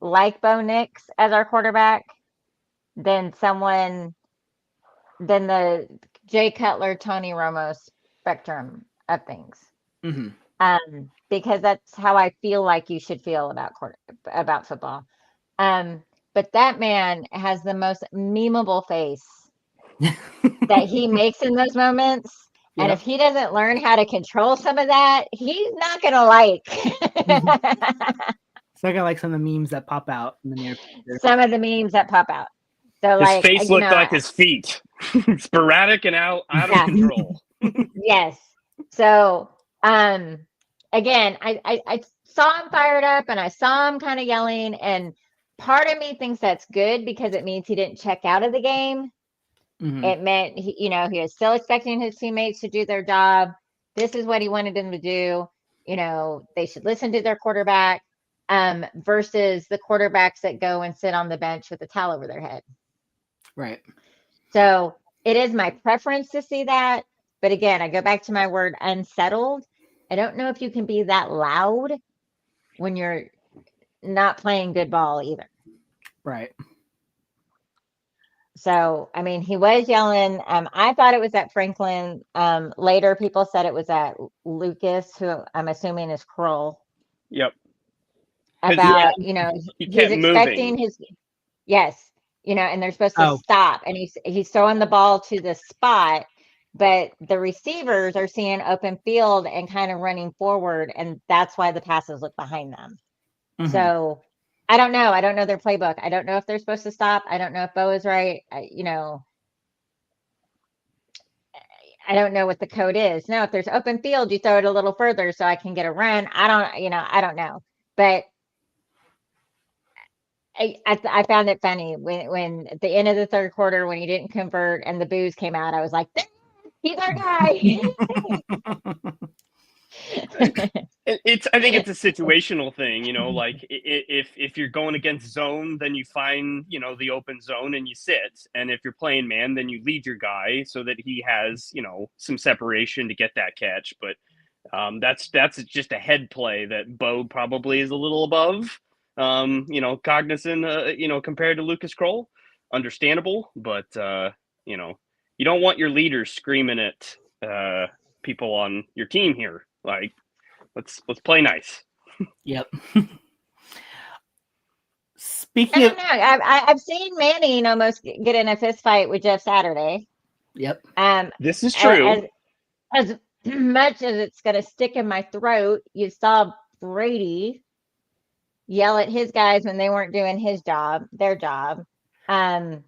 like Bo Nix as our quarterback than the Jay Cutler, Tony Romo spectrum of things. Because that's how I feel like you should feel about football. But that man has the most memeable face that he makes in those moments. And if he doesn't learn how to control some of that, he's not gonna like. It's not gonna like some of the memes that pop out in the near future. Some of the memes that pop out. So his face looked like his feet, sporadic and out of control. Yes. So again, I saw him fired up and I saw him kind of yelling, and part of me thinks that's good because it means he didn't check out of the game. It meant he was still expecting his teammates to do their job. This is what he wanted them to do. They should listen to their quarterback versus the quarterbacks that go and sit on the bench with a towel over their head. Right. So it is my preference to see that. But again, I go back to my word unsettled. I don't know if you can be that loud when you're not playing good ball either. Right. So, I mean, he was yelling. I thought it was at Franklin. Later, people said it was at Lucas, who I'm assuming is Kroll. Yep. About, he he's expecting moving. Yes, and they're supposed to stop. And he's throwing the ball to the spot, but the receivers are seeing open field and kind of running forward. And that's why the passes look behind them. So, I don't know. I don't know their playbook. I don't know if they're supposed to stop. I don't know if Bo is right. I don't know what the code is. No, if there's open field, you throw it a little further so I can get a run. I don't know. But I found it funny when at the end of the third quarter, when he didn't convert and the boos came out, I was like, he's our guy. I think it's a situational thing, like if you're going against zone, then you find, the open zone and you sit. And if you're playing man, then you lead your guy so that he has, some separation to get that catch. But that's just a head play that Bo probably is a little above, cognizant, compared to Lucas Kroll. Understandable, but, you don't want your leaders screaming at people on your team here. Like, let's play nice. Yep. Speaking of, I've seen Manning almost get in a fist fight with Jeff Saturday. Yep. This is true. As much as it's gonna stick in my throat, you saw Brady yell at his guys when they weren't doing their job. I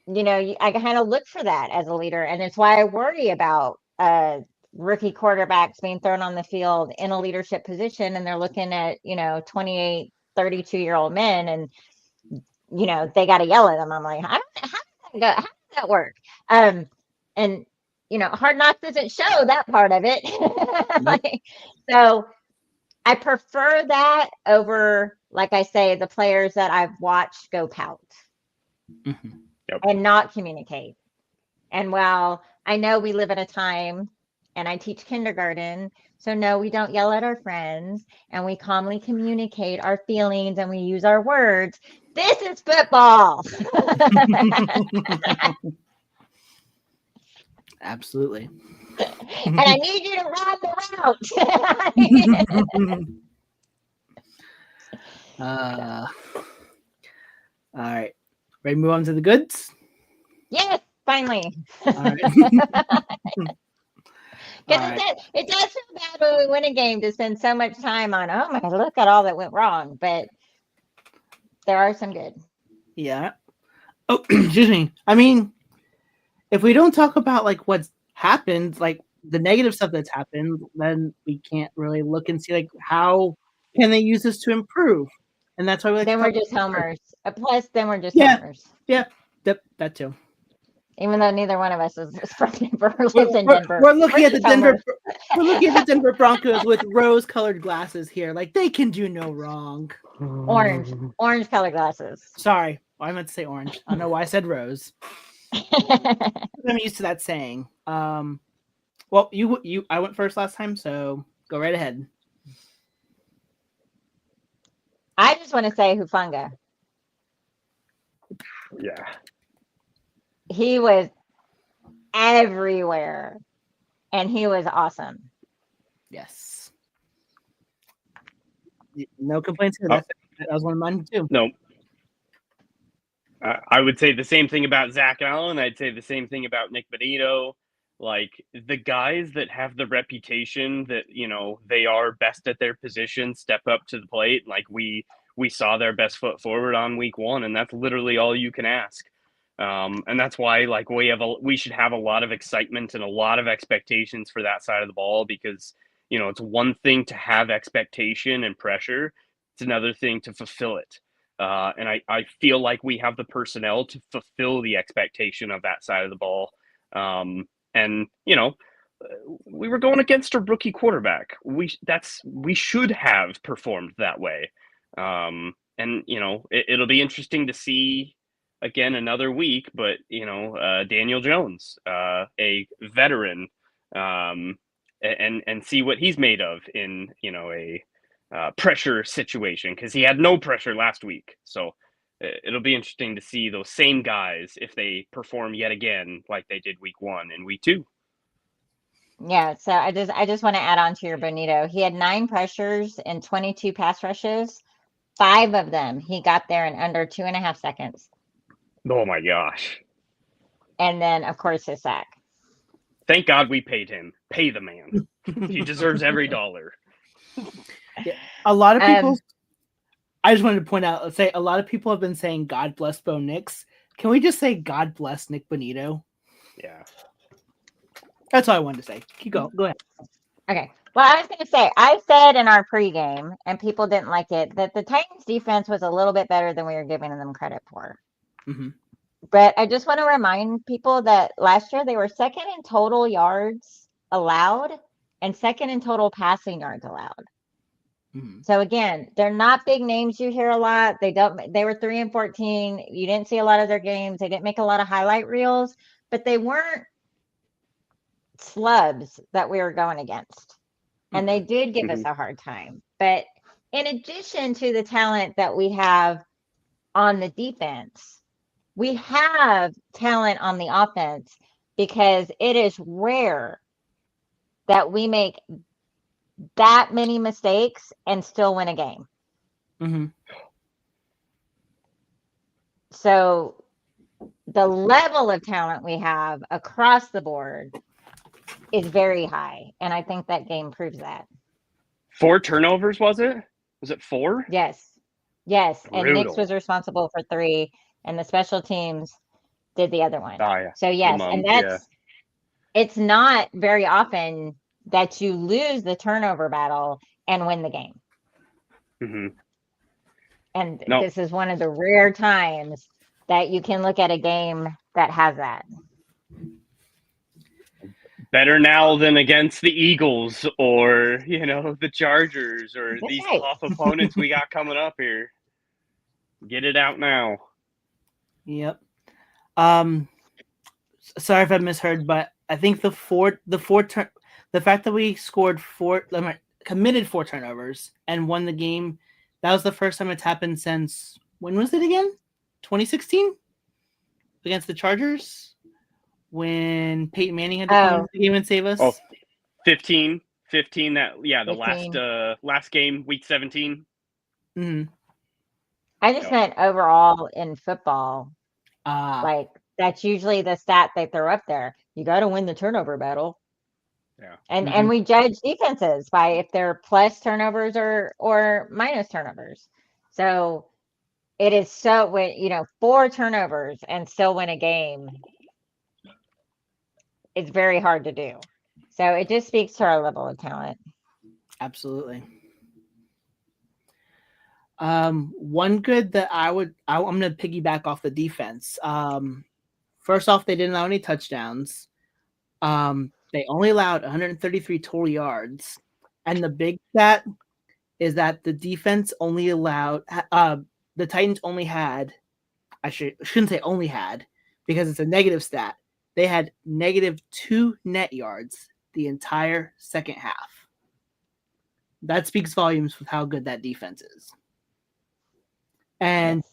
kind of look for that as a leader, and it's why I worry about rookie quarterbacks being thrown on the field in a leadership position, and they're looking at 28, 32-year-old men, and they got to yell at them. I'm like, how does that work? And Hard Knocks doesn't show that part of it. So I prefer that over, like I say, the players that I've watched go pout and not communicate. And while I know we live at a time, and I teach kindergarten, so no, we don't yell at our friends, and we calmly communicate our feelings, and we use our words. This is football. Absolutely. And I need you to run the route. All right. Ready to move on to the goods? Yes, finally. All right. Because it does feel bad when we win a game to spend so much time on, oh my, look at all that went wrong. But there are some good. Yeah. Oh, excuse me. I mean, if we don't talk about like what's happened, like the negative stuff that's happened, then we can't really look and see like how can they use this to improve. And that's why we like Then to we're talk just about homers. Plus, then we're just Yeah. homers. Yeah, that too. Even though neither one of us is from Denver or lives in Denver. We're looking at the just homers. We're looking at the Denver Broncos with rose-colored glasses here. Like they can do no wrong. Orange colored glasses. Sorry, I meant to say orange. I don't know why I said rose. I'm used to that saying. Well, I went first last time, so go right ahead. I just want to say Hufanga. Yeah. He was everywhere, and he was awesome. Yes. No complaints here. That was one of mine too. No. I would say the same thing about Zach Allen. I'd say the same thing about Nik Bonitto. Like the guys that have the reputation that, you know, they are best at their position, step up to the plate. Like we saw their best foot forward on week 1, and that's literally all you can ask. And that's why like we should have a lot of excitement and a lot of expectations for that side of the ball, because, you know, it's one thing to have expectation and pressure. It's another thing to fulfill it. And I feel like we have the personnel to fulfill the expectation of that side of the ball. And, you know, we were going against a rookie quarterback. We should have performed that way. And, you know, it'll be interesting to see again another week, but, you know, Daniel Jones, a veteran, and see what he's made of in, you know, a pressure situation, because he had no pressure last week. So it'll be interesting to see those same guys if they perform yet again like they did week 1 and week 2. Yeah, so I just want to add on to your Bonitto. He had 9 pressures and 22 pass rushes. 5 of them he got there in under 2.5 seconds. Oh my gosh. And then of course his sack. Thank God we paid him. Pay the man. He deserves every dollar. Yeah. A lot of people I just wanted to point out, let's say a lot of people have been saying God bless Bo Nix. Can we just say God bless Nik Bonitto? Yeah. That's all I wanted to say. Go ahead. Okay. Well, I was going to say, I said in our pregame, and people didn't like it, that the Titans defense was a little bit better than we were giving them credit for. Mm-hmm. But I just want to remind people that last year they were second in total yards allowed and second in total passing yards allowed. Mm-hmm. So again, they're not big names you hear a lot. They were 3-14. You didn't see a lot of their games. They didn't make a lot of highlight reels, but they weren't slubs that we were going against. And they did give us a hard time. But in addition to the talent that we have on the defense, we have talent on the offense, because it is rare that we make that many mistakes and still win a game. Mm-hmm. So the level of talent we have across the board is very high. And I think that game proves that. 4 turnovers, was it? Was it 4? Yes. And Brutal. Nix was responsible for 3, and the special teams did the other one. Oh, yeah. So yes, and it's not very often that you lose the turnover battle and win the game. Mm-hmm. And this is one of the rare times that you can look at a game that has that. Better now than against the Eagles or, you know, the Chargers or That's these right. tough opponents we got coming up here. Get it out now. Yep. Sorry if I misheard, but I think the fact that we committed 4 turnovers and won the game, that was the first time it's happened since, when was it again? 2016 against the Chargers, when Peyton Manning had to come into the game and save us. Oh, 15. That the 15. last game, week 17. Mm-hmm. I just meant overall in football. Like that's usually the stat they throw up there. You got to win the turnover battle. Yeah. And we judge defenses by if they're plus turnovers or minus turnovers. So it is so when 4 turnovers and still win a game, it's very hard to do. So it just speaks to our level of talent. Absolutely. One good that I'm going to piggyback off the defense. First off, they didn't allow any touchdowns. They only allowed 133 total yards. And the big stat is that the defense only allowed the Titans only had, shouldn't say only had, because it's a negative stat. They had -2 net yards the entire second half. That speaks volumes with how good that defense is. And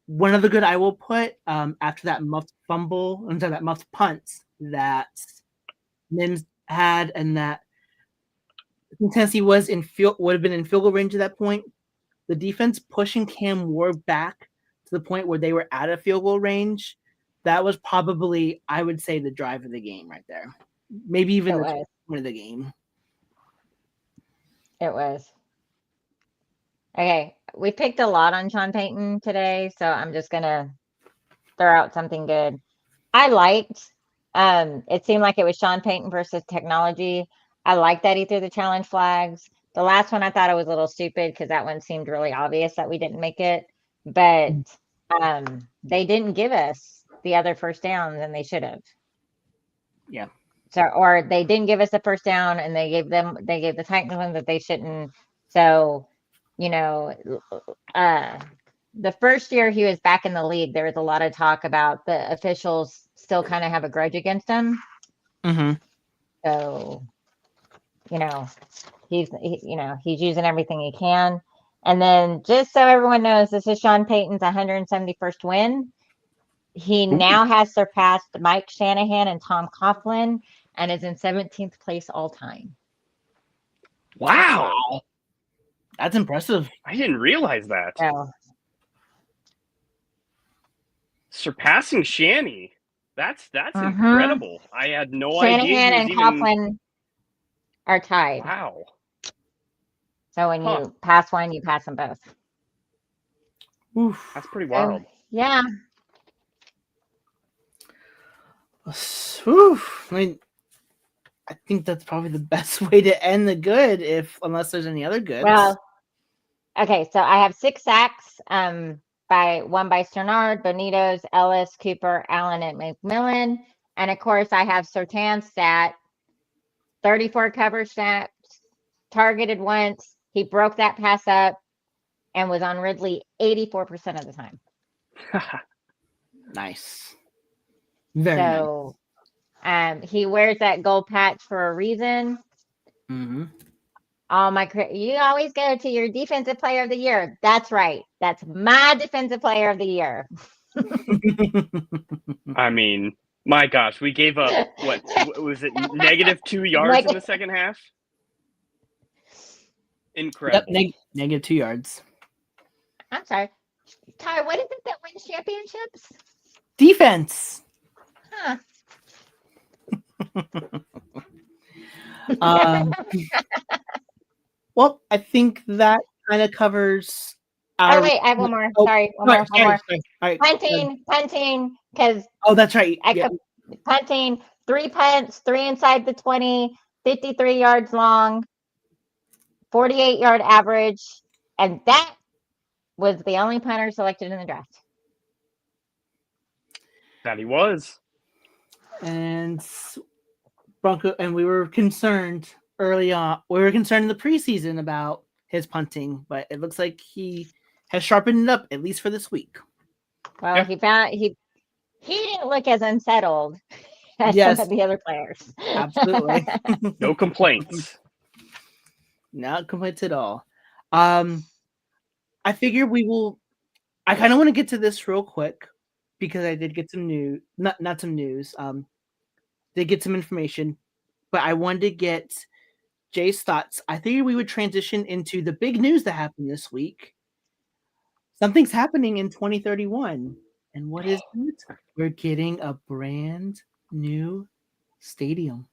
one other good I will put after that muffed fumble, that muffed punt that Mims had, and that Tennessee would have been in field goal range at that point. The defense pushing Cam Ward back to the point where they were out of field goal range. That was probably, I would say, the drive of the game right there. Maybe even the point of the game. It was. Okay, we picked a lot on Sean Payton today, so I'm just gonna throw out something good. I liked. It seemed like it was Sean Payton versus technology. I like that he threw the challenge flags. The last one I thought it was a little stupid because that one seemed really obvious that we didn't make it. But they didn't give us the other first downs, and they should have. Yeah. So, or they didn't give us the first down, and they gave the Titans one that they shouldn't. So, the first year he was back in the league, there was a lot of talk about the officials still kind of have a grudge against him. Mm-hmm. So, he's using everything he can. And then just so everyone knows, this is Sean Payton's 171st win. He now has surpassed Mike Shanahan and Tom Coughlin and is in 17th place all time. Wow. That's impressive. I didn't realize that. So, surpassing Shanny. That's incredible. I had no idea. Shanahan and Coughlin are tied. Wow. So when you pass one, you pass them both. Oof. That's pretty wild. Yeah. Oof. I think that's probably the best way to end the good, unless there's any other goods. Well, okay, so I have 6 sacks. By Sternard, Bonitos, Ellis, Cooper, Allen, and McMillan. And of course, I have Surtan's stat, 34 cover snaps, targeted once. He broke that pass up and was on Ridley 84% of the time. Nice. Very nice. He wears that gold patch for a reason. Mm-hmm. You always go to your defensive player of the year. That's right. That's my defensive player of the year. I mean, my gosh, we gave up, what was it, -2 yards in the second half? Incredible. Yep, -2 yards. I'm sorry. Ty, what is it that wins championships? Defense. Huh. Well, I think that kind of covers. Wait, I have one more. Sorry, one more. All right. Punting, because that's right. Punting, 3 punts, 3 inside the 20, 53 yards long, 48-yard average, and that was the only punter selected in the draft. That he was. And Bronco, and we were concerned early on. We were concerned in the preseason about his punting, but it looks like he has sharpened it up, at least for this week. Well, yeah. he didn't look as unsettled as some of the other players. Absolutely. No complaints. Not complaints at all. I figure I kind of want to get to this real quick because I did get some news, not some news. Did get some information, but I wanted to get Jay's thoughts, I figured we would transition into the big news that happened this week. Something's happening in 2031. And what is it? We're getting a brand new stadium.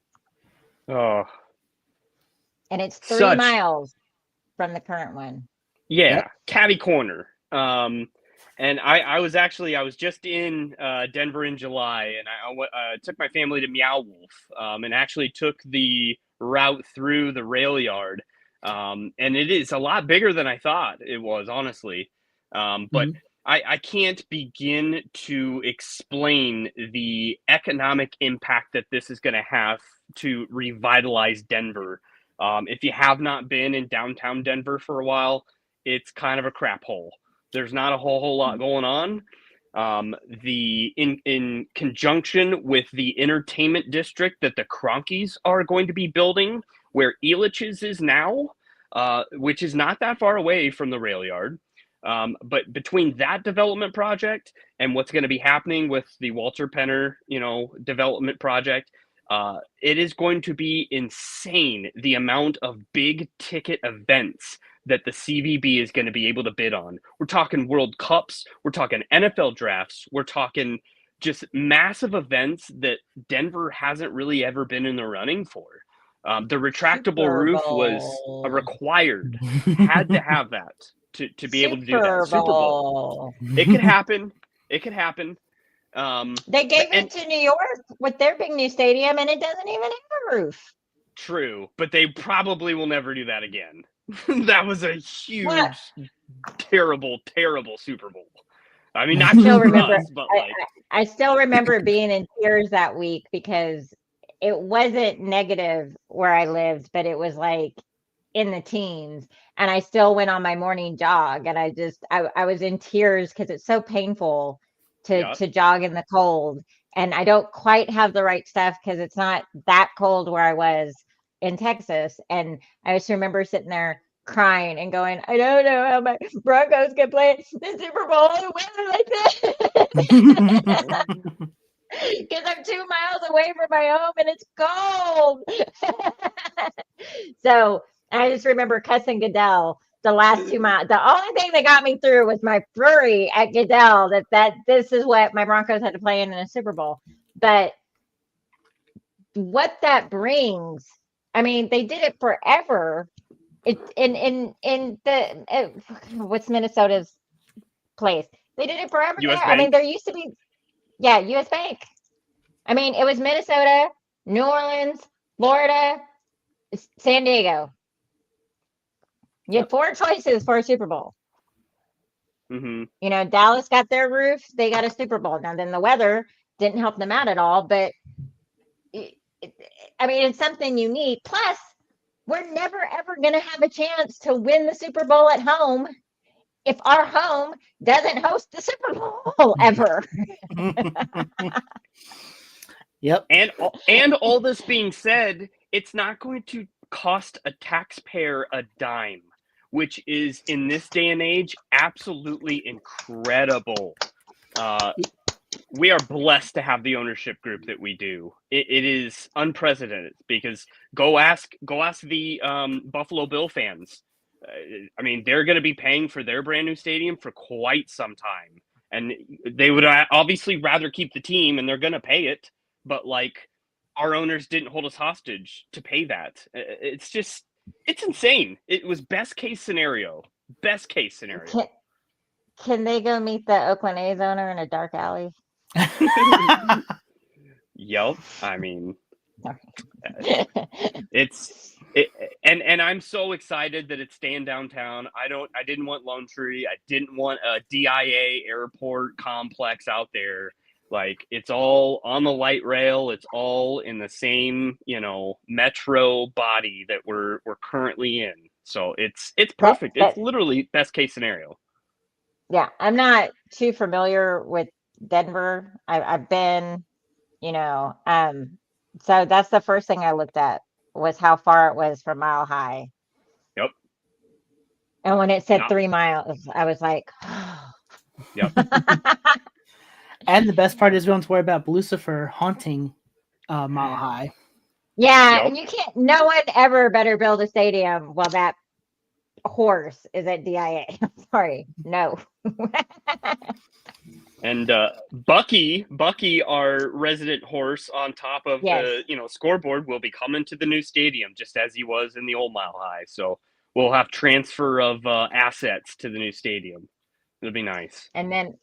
Oh, And it's 3 Such- miles from the current one. yeah, Yep. catty corner. And I was just in Denver in July, and I took my family to Meow Wolf, and actually took the route through the rail yard. And it is a lot bigger than I thought it was, honestly. But I can't begin to explain the economic impact that this is going to have to revitalize Denver. If you have not been in downtown Denver for a while, it's kind of a crap hole. There's not a whole lot going on. In conjunction with the entertainment district that the Cronkies are going to be building, where Elitch's is now, which is not that far away from the rail yard. But between that development project and what's going to be happening with the Walter Penner, development project, it is going to be insane the amount of big ticket events that the CVB is going to be able to bid on. We're talking World Cups, we're talking NFL drafts, we're talking just massive events that Denver hasn't really ever been in the running for. The retractable Super roof was Bowl. a required, had to have that to be able to do that. Super Bowl. It could happen. It could happen. They gave it to New York with their big new stadium, and it doesn't even have a roof. True, but they probably will never do that again. That was a huge, terrible Super Bowl. I mean, not still just remember, us, but like I still remember being in tears that week because it wasn't negative where I lived, but it was like in the teens. And I still went on my morning jog, and I was in tears because it's so painful to jog in the cold. And I don't quite have the right stuff because it's not that cold where I was in Texas. And I just remember sitting there crying and going, I don't know how my Broncos can play the Super Bowl in weather like this. Because I'm 2 miles away from my home and it's cold. So I just remember cussing Goodell the last 2 miles. The only thing that got me through was my flurry at Goodell that this is what my Broncos had to play in a Super Bowl. But what that brings, I mean, they did it forever. What's Minnesota's place? They did it forever. US there. Bank. I mean, there used to be, US Bank. I mean, it was Minnesota, New Orleans, Florida, San Diego. You had 4 choices for a Super Bowl. Mm-hmm. Dallas got their roof. They got a Super Bowl. Now, then the weather didn't help them out at all. But, I mean, it's something unique. Plus, we're never, ever going to have a chance to win the Super Bowl at home if our home doesn't host the Super Bowl ever. Yep. And all this being said, it's not going to cost a taxpayer a dime, which is in this day and age absolutely incredible. We are blessed to have the ownership group that we do. It is unprecedented because go ask the Buffalo Bill fans. I mean, they're going to be paying for their brand new stadium for quite some time, and they would obviously rather keep the team, and they're going to pay it. But like, our owners didn't hold us hostage to pay that. It's insane. It was best case scenario. Can they go meet the Oakland A's owner in a dark alley? Yep. I mean, and I'm so excited that it's staying downtown. I didn't want Lone Tree. I didn't want a DIA airport complex out there. Like, it's all on the light rail. It's all in the same, metro body that we're currently in. So it's perfect. It's literally best case scenario. Yeah, I'm not too familiar with Denver. I've been, so that's the first thing I looked at was how far it was from Mile High. Yep. And when it said 3 miles, I was like, yep. And the best part is we don't have to worry about Lucifer haunting Mile High. Yeah, Yep. and you can't. No one ever better build a stadium while that horse is at DIA. Sorry, no. And Bucky, our resident horse on top of Yes. the scoreboard, will be coming to the new stadium just as he was in the old Mile High. So we'll have transfer of assets to the new stadium. It'll be nice. And then,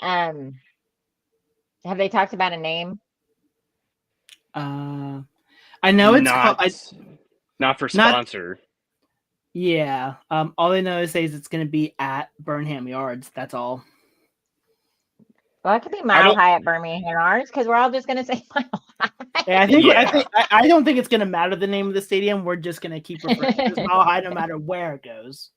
have they talked about a name? I know it's not called. not for Not- sponsor. Yeah. All I know is it's going to be at Burnham Yards. That's all. Well, it could be Mile High at Birmingham Yards because we're all just going to say Mile High. Yeah, I don't think it's going to matter the name of the stadium. We're just going to keep referring to it as Mile High no matter where it goes.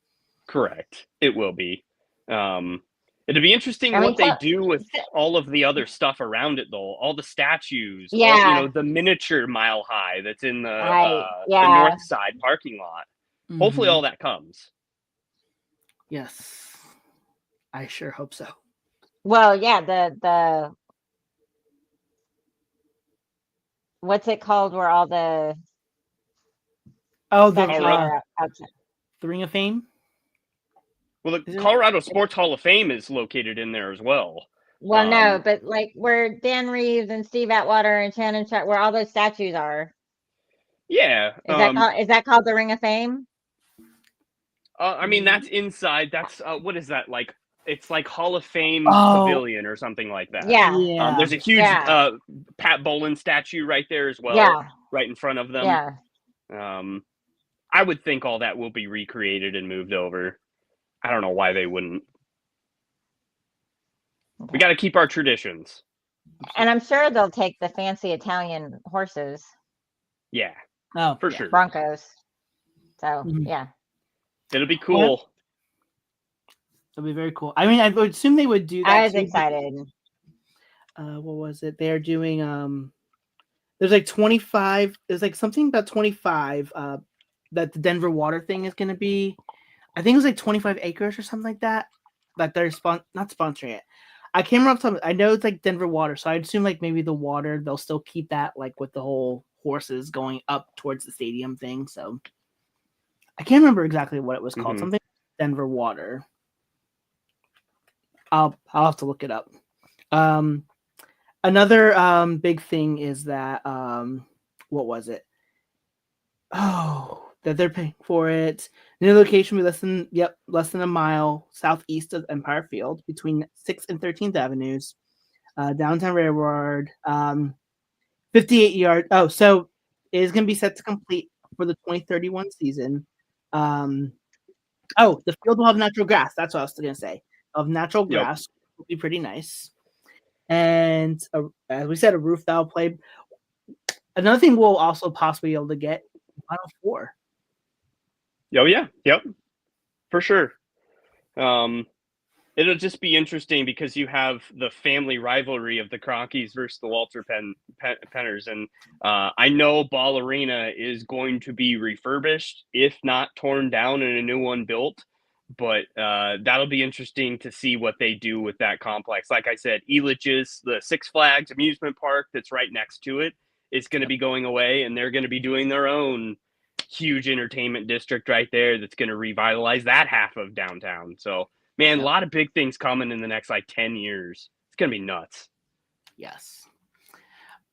Correct. It will be. It'll be interesting what they do with all of the other stuff around it, though. All the statues, the miniature Mile High that's in the north side parking lot. Mm-hmm. Hopefully all that comes. Yes. I sure hope so. Well, yeah, the what's it called where all the the Ring of Fame? Well, the Colorado Sports Hall of Fame is located in there as well. Well, no, but like where Dan Reeves and Steve Atwater and Shannon Sharp, where all those statues are. Yeah. Is that called the Ring of Fame? I mean, that's inside. That's what is that like? It's like Hall of Fame Pavilion or something like that. Yeah. There's a huge Pat Bolin statue right there as well. Yeah. Right in front of them. Yeah. I would think all that will be recreated and moved over. I don't know why they wouldn't. Okay. We got to keep our traditions. And I'm sure they'll take the fancy Italian horses. Yeah. Oh, for sure. Broncos. So, yeah. It'll be cool. It'll be very cool. I mean, I would assume they would do that. I was excited. What was it? They're doing there's like 25, there's like something about 25 that the Denver water thing is going to be. I think it was like 25 acres or something like that. That they're not sponsoring it. I can't remember something. I know it's like Denver water, so I'd assume like maybe the water they'll still keep that like with the whole horses going up towards the stadium thing. So I can't remember exactly what it was called. Something Denver water. I'll have to look it up. Another big thing is that what was it? That they're paying for it. New location will be less than a mile southeast of Empire Field between 6th and 13th Avenues. Downtown Railroad. 58 yard. Oh, so it is going to be set to complete for the 2031 season. The field will have natural grass. That's what I was going to say. Of natural grass will be pretty nice. And as we said, a roof that will play. Another thing we'll also possibly be able to get Final Four. Oh yeah, yep, for sure. It'll just be interesting because you have the family rivalry of the Cronkies versus the Walter Penners, and I know Ball Arena is going to be refurbished, if not torn down and a new one built. But that'll be interesting to see what they do with that complex. Like I said, Elitch's, the Six Flags amusement park that's right next to it, is going to be going away, and they're going to be doing their own huge entertainment district right there that's going to revitalize that half of downtown. So, man, a lot of big things coming in the next, 10 years. It's going to be nuts. Yes.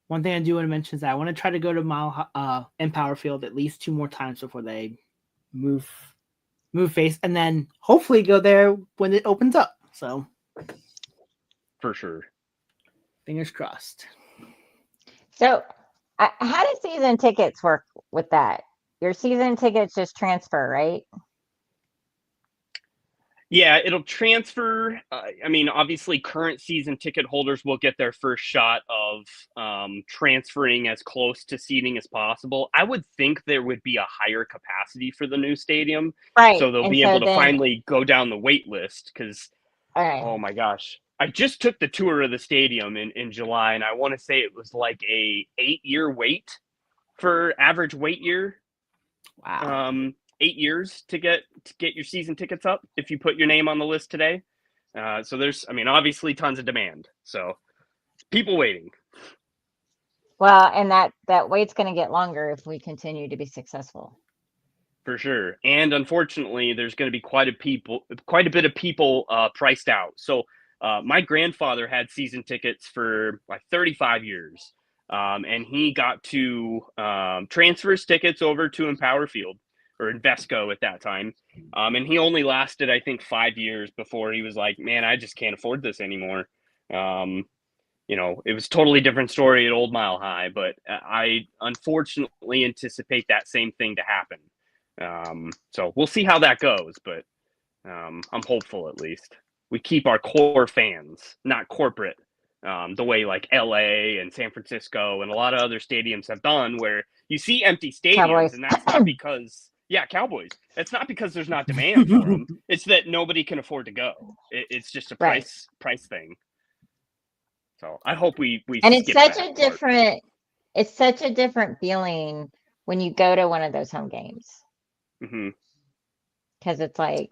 One thing I do want to mention is that I want to try to go to Empower Field at least 2 more times before they move face, and then hopefully go there when it opens up. So, for sure. Fingers crossed. So, how do season tickets work with that? Your season tickets just transfer, right? Yeah, it'll transfer. Obviously, current season ticket holders will get their first shot of transferring as close to seating as possible. I would think there would be a higher capacity for the new stadium. Right. So they'll be able to finally go down the wait list because, oh my gosh. I just took the tour of the stadium in July, and I want to say it was like a 8-year wait for average wait year. Wow. 8 years to get your season tickets up if you put your name on the list today. So there's, obviously tons of demand. So people waiting. Well, and that wait's going to get longer if we continue to be successful. For sure. And unfortunately, there's going to be quite a bit of people priced out. So my grandfather had season tickets for like 35 years. And he got to transfer his tickets over to Empower Field or Invesco at that time. And he only lasted, I think, 5 years before he was like, man, I just can't afford this anymore. It was a totally different story at Old Mile High, but I unfortunately anticipate that same thing to happen. So we'll see how that goes, but I'm hopeful at least. We keep our core fans, not corporate, the way like LA and San Francisco and a lot of other stadiums have done, where you see empty stadiums, Cowboys. and that's not because, Cowboys. It's not because there's not demand for them. It's that nobody can afford to go. It's just a price thing. So I hope we and it's such a different feeling when you go to one of those home games. Mm-hmm. Because it's like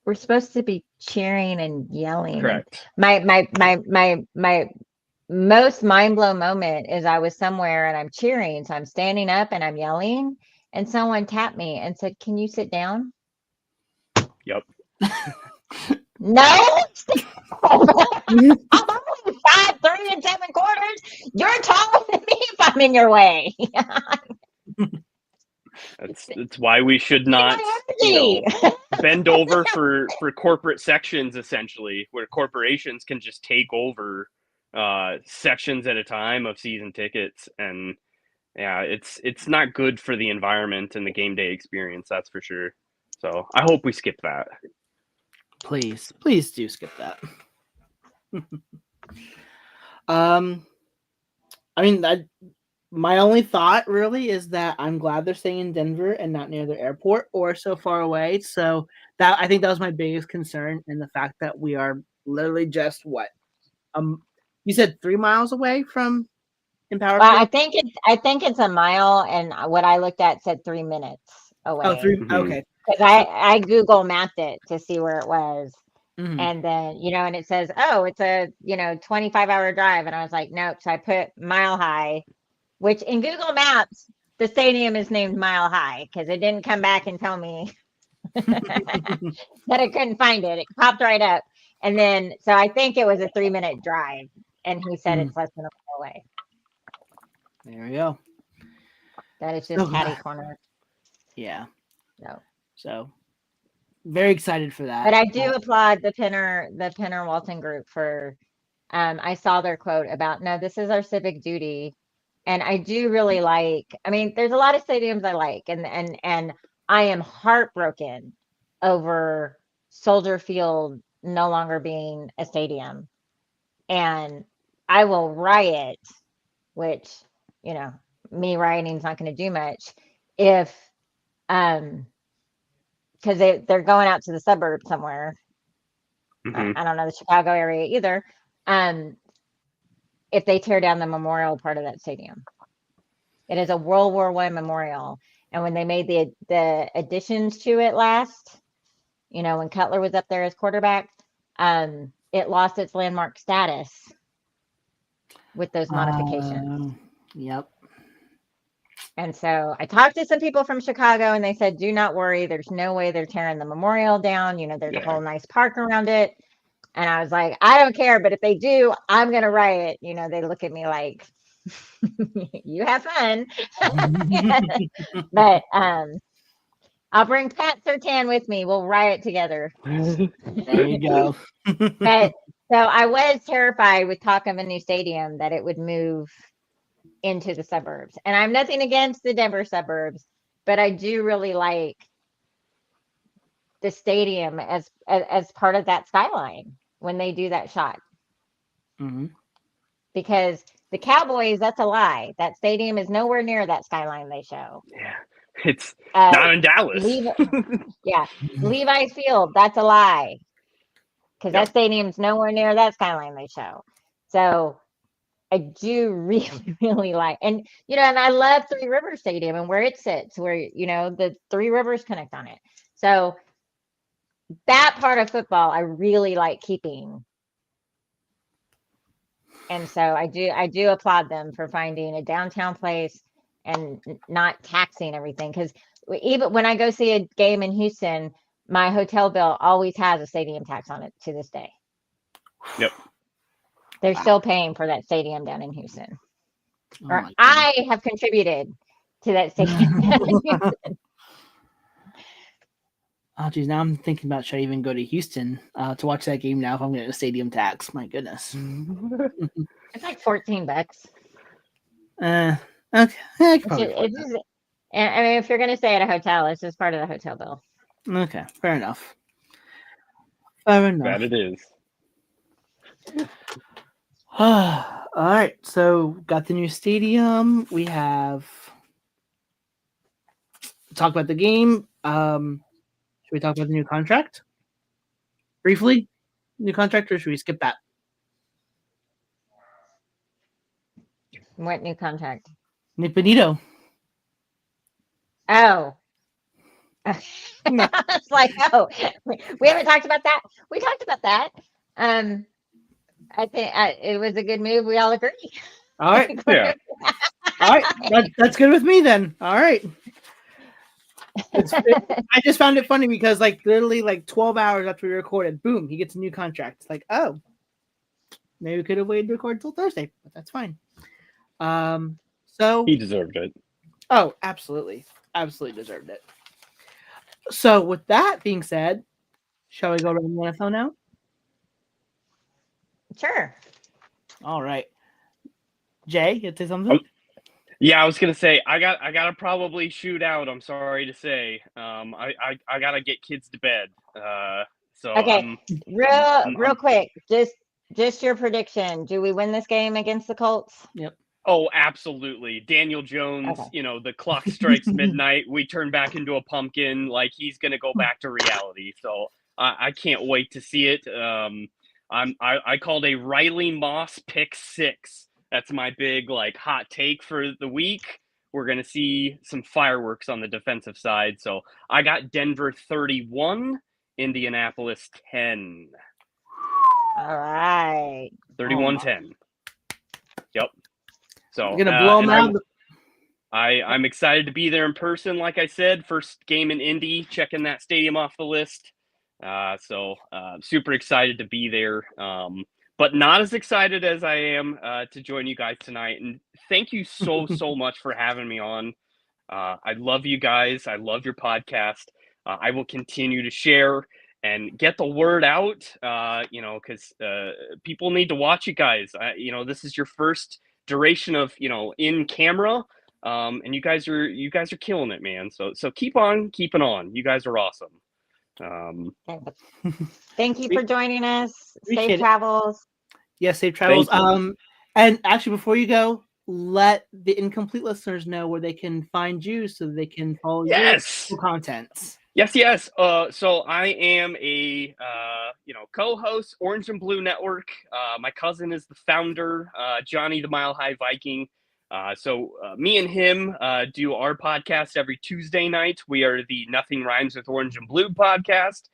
we're supposed to be cheering and yelling. Correct. My most mind blown moment is I was somewhere and I'm cheering, so I'm standing up and I'm yelling, and someone tapped me and said, "Can you sit down?" Yep. No. I'm only 5'3" and 7/4. You're taller than me if I'm in your way. That's why we should not bend over for corporate sections, essentially, where corporations can just take over sections at a time of season tickets. And it's not good for the environment and the game day experience, that's for sure. So I hope we skip that. Please do skip that. My only thought really is that I'm glad they're staying in Denver and not near the airport or so far away. So that, I think that was my biggest concern, and the fact that we are literally just you said 3 miles away from Empower Well, Field? I think it's a mile, and what I looked at said 3 minutes away. Oh, 3. Mhm. Okay. Because I Google mapped it to see where it was. Mhm. And then, and it says, oh, it's a, 25-hour drive. And I was like, nope. So I put Mile High, which in Google Maps, the stadium is named Mile High because it didn't come back and tell me that I couldn't find it. It popped right up. And then, so I think it was a 3-minute drive. And he said it's less than a mile away. There we go. That is just catty corner. Yeah. No. So very excited for that. But I do applaud the Penner Walton group for I saw their quote about, no, this is our civic duty. And I do really there's a lot of stadiums I like, and I am heartbroken over Soldier Field no longer being a stadium. And I will riot, which, me rioting is not going to do much, if because they're going out to the suburbs somewhere. Mhm. I don't know the Chicago area either. If they tear down the memorial part of that stadium, it is a World War I memorial, and when they made the additions to it last, when Cutler was up there as quarterback, it lost its landmark status with those modifications. Yep. And so I talked to some people from Chicago, and they said, do not worry. There's no way they're tearing the memorial down. There's a whole nice park around it. And I was like, I don't care. But if they do, I'm going to riot. They look at me like, you have fun. But I'll bring Pat Sertan with me. We'll riot together. There you go. But so I was terrified with talk of a new stadium that it would move into the suburbs. And I'm nothing against the Denver suburbs, but I do really like the stadium as part of that skyline when they do that shot. Mm-hmm. Because the Cowboys, that's a lie. That stadium is nowhere near that skyline they show. Yeah, it's not in Dallas. Levi's Field, that's a lie. Because that stadium's nowhere near that skyline they show. So I do really, really like, and I love Three Rivers Stadium and where it sits, where the Three Rivers connect on it. So that part of football I really like keeping. And so I do applaud them for finding a downtown place and not taxing everything. Because even when I go see a game in Houston, my hotel bill always has a stadium tax on it to this day. Yep. They're still paying for that stadium down in Houston. Oh Or my goodness. I have contributed to that stadium down in Houston. Oh, geez, now I'm thinking about should I even go to Houston to watch that game now if I'm getting a stadium tax. My goodness. It's like $14. Okay. I could probably afford It's just, I mean, if you're going to stay at a hotel, it's just part of the hotel bill. that. Okay, fair enough. Fair enough. That it is. All right, so got the new stadium. We have talk about the game. Should we talk about the new contract briefly? New contract, or should we skip that? What new contract? Nik Bonitto. Oh. It's like, oh, we haven't talked about that. We talked about that. I think it was a good move. We all agree. All right. Yeah. All right. That's good with me then. All right. I just found it funny because literally 12 hours after we recorded, boom, he gets a new contract. It's like, oh, maybe we could have waited to record till Thursday, but that's fine. So He deserved it. Oh, absolutely. Absolutely deserved it. So with that being said, shall we go to the NFL now? Sure. All right. Jay, you say something? Yeah, I was gonna say I gotta probably shoot out. I'm sorry to say. I gotta get kids to bed. So Okay. Real quick. Just your prediction. Do we win this game against the Colts? Yep. Oh, absolutely. Daniel Jones, Okay. the clock strikes midnight. We turn back into a pumpkin. Like, he's going to go back to reality. So I can't wait to see it. I called a Riley Moss pick 6. That's my big, hot take for the week. We're going to see some fireworks on the defensive side. So I got Denver 31, Indianapolis 10. All right. 31-10. Yep. So You're gonna blow them out. I'm excited to be there in person. Like I said, first game in Indy, checking that stadium off the list. So super excited to be there, but not as excited as I am to join you guys tonight. And thank you so much for having me on. I love you guys. I love your podcast. I will continue to share and get the word out. Because people need to watch you guys. This is your first duration of in camera, and you guys are killing it, man. So keep on keeping on. You guys are awesome. Thank you for joining us. Appreciate Safe it. travels. Yes, safe travels. Thank you. And actually, before you go, let the incomplete listeners know where they can find you so they can follow your content. Yes. So I am a co-host, Orange and Blue Network. My cousin is the founder, Johnny the Mile High Viking. So me and him do our podcast every Tuesday night. We are the Nothing Rhymes with Orange and Blue podcast.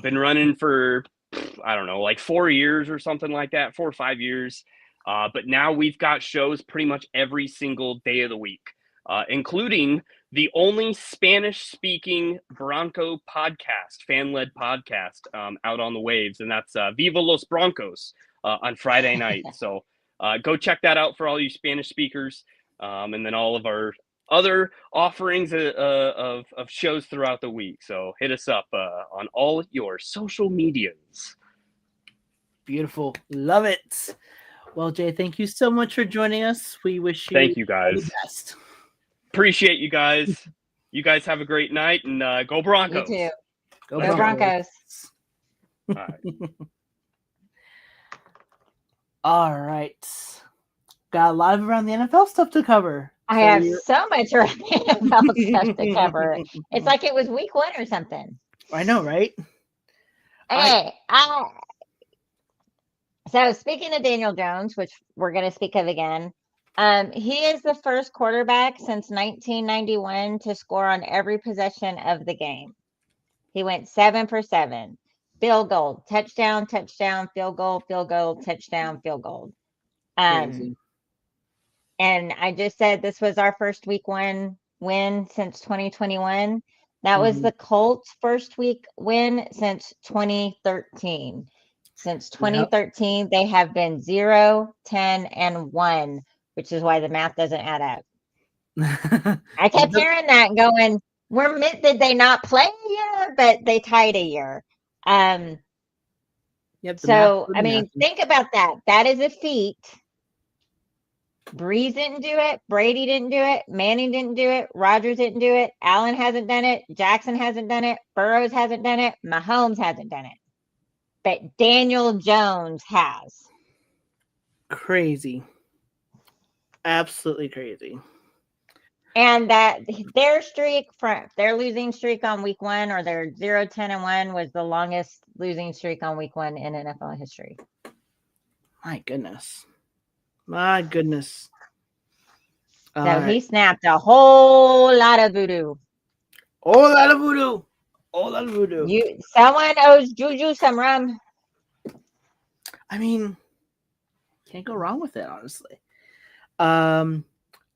Been running for, 4 years or something like that, 4 or 5 years. But now we've got shows pretty much every single day of the week, including the only Spanish-speaking Bronco podcast, fan-led podcast out on the waves, and that's Viva Los Broncos on Friday night. So go check that out for all you Spanish speakers, and then all of our other offerings of shows throughout the week. So hit us up on all your social medias. Beautiful. Love it. Well, Jay, thank you so much for joining us. We wish you Thank you guys. the best. Appreciate you guys. You guys have a great night, and go Broncos. You too. Go Go Broncos. All right. All right. Got a lot of around the NFL stuff to cover. I have so much around the NFL stuff to cover. It's like it was week 1 or something. I know, right? Hey, so speaking of Daniel Jones, which we're going to speak of again, he is the first quarterback since 1991 to score on every possession of the game. He went 7 for 7. Field goal, touchdown, touchdown, field goal, touchdown, field goal. Crazy. And I just said this was our first week one win since 2021. That was Mhm. the Colts' first week win since 2013. Since Yep. 2013, they have been 0, 10, and 1, which is why the math doesn't add up. I kept hearing that and going, did they not play a year? But they tied a year. Yep. So, I mean, think about that. That is a feat. Breeze didn't do it. Brady didn't do it. Manning didn't do it. Rodgers didn't do it. Allen hasn't done it. Jackson hasn't done it. Burrows hasn't done it. Mahomes hasn't done it. But Daniel Jones has. Crazy. Absolutely crazy. And that their losing streak on week one, or their 0, 10, and 1 was the longest losing streak on week one in NFL history. My goodness. My goodness. So he snapped a whole lot of voodoo. Whole lot of voodoo. Whole lot of voodoo. Someone owes Juju some rum. I mean, can't go wrong with it, honestly. I'm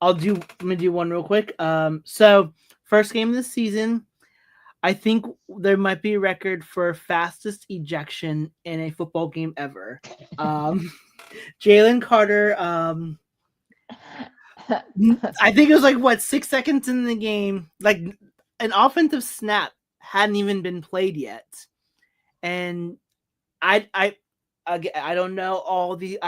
gonna do one real quick. So first game of the season, I think there might be a record for fastest ejection in a football game ever. Jalen Carter, I think it was like 6 seconds in the game, like an offensive snap hadn't even been played yet, and I don't know all the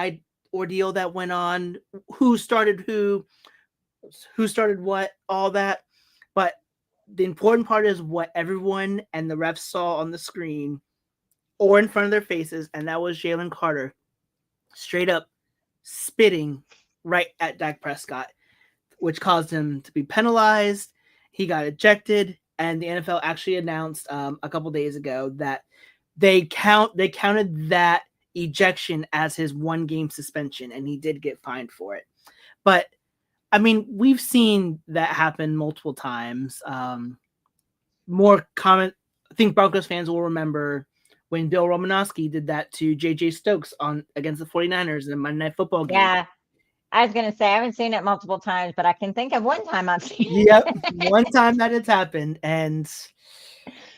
ordeal that went on, who started who started what, all that, but the important part is what everyone and the refs saw on the screen or in front of their faces, and that was Jalen Carter straight up spitting right at Dak Prescott, which caused him to be penalized. He got ejected, and the NFL actually announced a couple days ago that they counted that ejection as his 1-game suspension, and he did get fined for it. But I mean, we've seen that happen multiple times. More common, I think Broncos fans will remember when Bill Romanowski did that to J.J. Stokes against the 49ers in a Monday Night Football game. Yeah, I was going to say, I haven't seen it multiple times, but I can think of one time I've seen it. Yep, one time that it's happened. And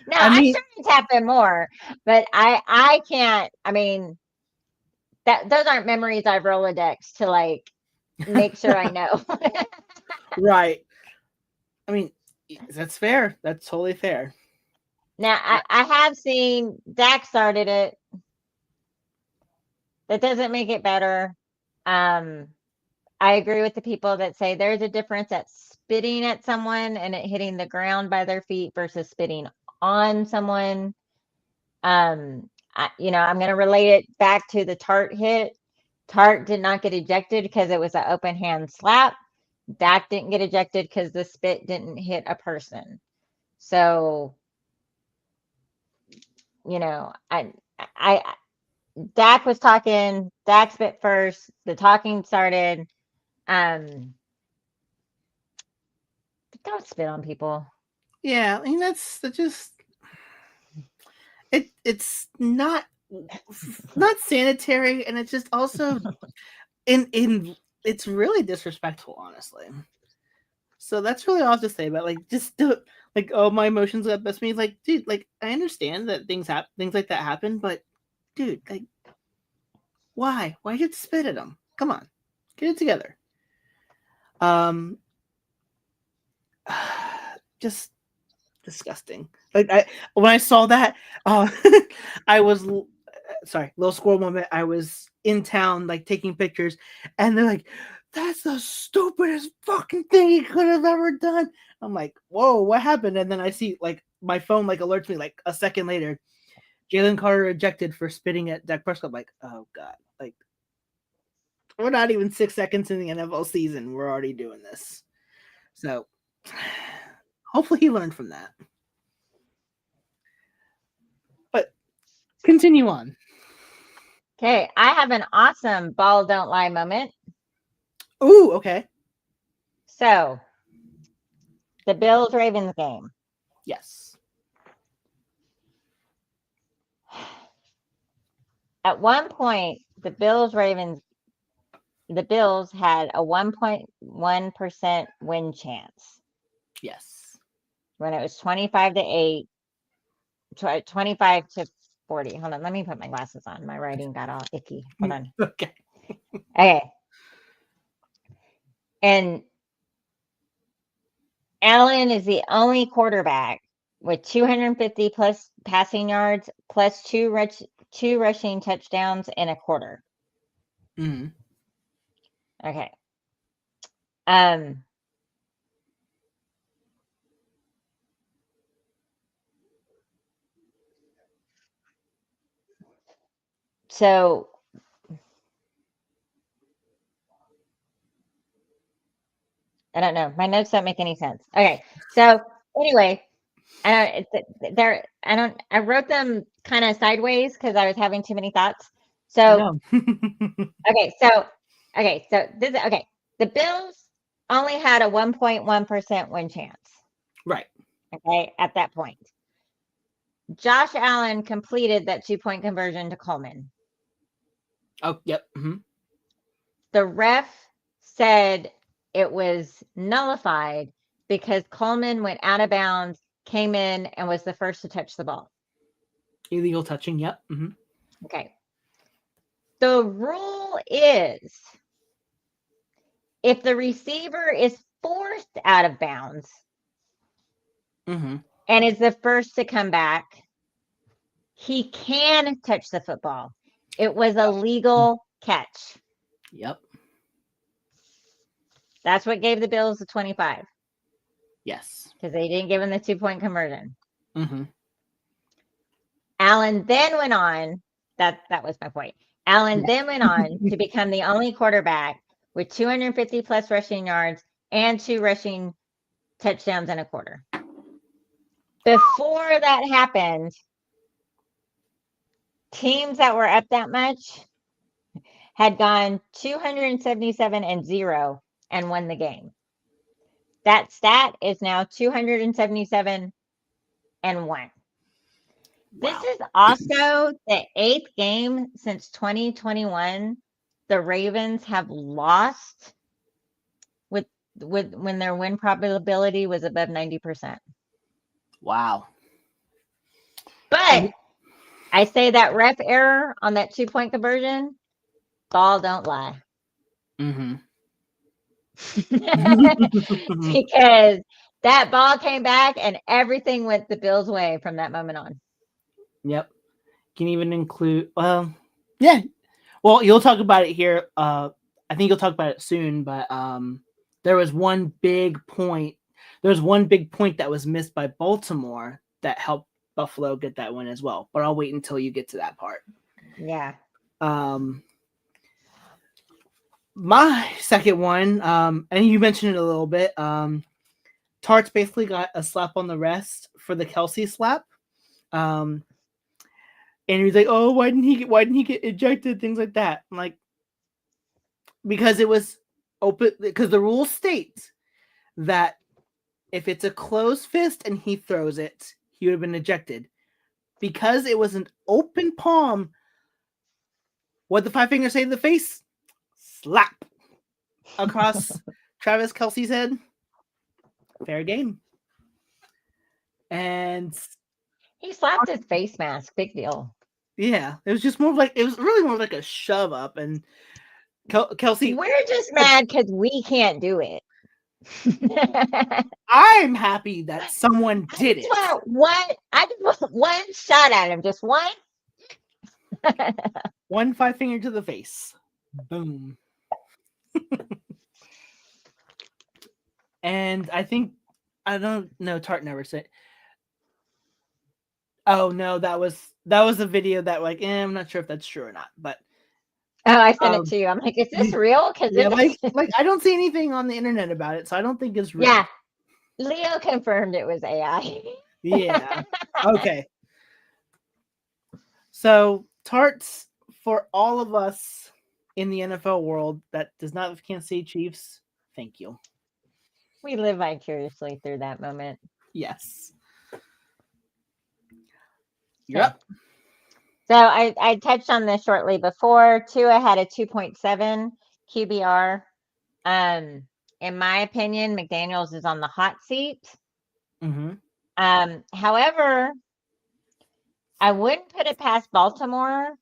no, I'm sure it's happened more, but I can't, I mean, those aren't memories I've Rolodex to like make sure I know. Right. I mean, that's fair. That's totally fair. Now, I have seen Dak started it. That doesn't make it better. I agree with the people that say there's a difference at spitting at someone and it hitting the ground by their feet versus spitting on someone. I'm going to relate it back to the Tart hit. Tart did not get ejected because it was an open hand slap. Dak didn't get ejected because the spit didn't hit a person. So, Dak was talking. Dak spit first. The talking started. Don't spit on people. Yeah, I mean that's just it's not sanitary, and it's just also in it's really disrespectful, honestly. So that's really all I have to say about just do it. My emotions got best me. Like, dude, I understand that things like that happen, but dude, why did you spit at them? Come on, get it together. Just disgusting. When I saw that, I was sorry, little squirrel moment. I was in town, taking pictures, and they're like, "That's the stupidest fucking thing he could have ever done." I'm like, "Whoa, what happened?" And then I see my phone alerts me a second later, Jalen Carter ejected for spitting at Dak Prescott. I'm like, oh god, we're not even 6 seconds in the NFL season, we're already doing this. So hopefully he learned from that. But continue on. Okay, I have an awesome ball don't lie moment. Ooh, okay. So, the Bills-Ravens game. Yes. At one point, the Bills-Ravens the Bills had a 1.1% win chance Yes. when it was 25-8, 25-40. Hold on, let me put my glasses on. My writing got all icky. Hold on. Okay. Okay. And Allen is the only quarterback with 250 plus passing yards plus two rushing touchdowns in a quarter. Mm-hmm. Okay. So I don't know. My notes don't make any sense. Okay. So anyway, I wrote them kind of sideways because I was having too many thoughts. So No. okay, so the Bills only had a 1.1% win chance. Right. Okay, at that point. Josh Allen completed that 2-point conversion to Coleman. Oh, yep. Mm-hmm. The ref said it was nullified because Coleman went out of bounds, came in, and was the first to touch the ball. Illegal touching. Yep. Mm-hmm. Okay. The rule is if the receiver is forced out of bounds Mm-hmm. and is the first to come back, he can touch the football. It was a legal catch. Yep. That's what gave the Bills the 25 Yes. because they didn't give him the 2-point conversion. Mm-hmm. Allen then went on. That was my point. Allen then went on to become the only quarterback with 250 plus rushing yards and 2 rushing touchdowns in a quarter. Before that happened, teams that were up that much had gone 277-0 and won the game. That stat is now 277-1. Wow. This is also the 8th game since 2021 the Ravens have lost with when their win probability was above 90%. Wow. But I say that ref error on that 2-point conversion, ball don't lie. Mm-hmm. Because that ball came back and everything went the Bills' way from that moment on. Yep. Can even include yeah. Well, you'll talk about it here. I think you'll talk about it soon, but there was one big point. There was one big point that was missed by Baltimore that helped Buffalo get that win as well. But I'll wait until you get to that part. Yeah. My second one, and you mentioned it a little bit. Tarts basically got a slap on the wrist for the Kelsey slap. And he's like, "Oh, why didn't he get ejected?" Things like that. I'm like, because it was open. Because the rules state that if it's a closed fist and he throws it, he would have been ejected. Because it was an open palm. What the 5 fingers say to the face? Slap across Travis Kelce's head. Fair game. And he slapped his face mask. Big deal. Yeah, it was just more like it was really more like a shove up, and Kelsey. We're just mad because we can't do it. I'm happy that someone did it. I just want one shot at him, just one. One 5 finger to the face. Boom. And I don't know. Tart never said. Oh no, that was a video that I'm not sure if that's true or not, but. Oh, I sent it to you. I'm like, is this real? Because yeah, like I don't see anything on the internet about it, so I don't think it's real. Yeah, Leo confirmed it was AI. Yeah. Okay. So Tarts, for all of us in the NFL world that does not have Kansas City Chiefs, thank you. We live vicariously through that moment. Yes. Yep. So I touched on this shortly before. Tua had a 2.7 QBR. In my opinion, McDaniels is on the hot seat. Mm-hmm. However, I wouldn't put it past Baltimore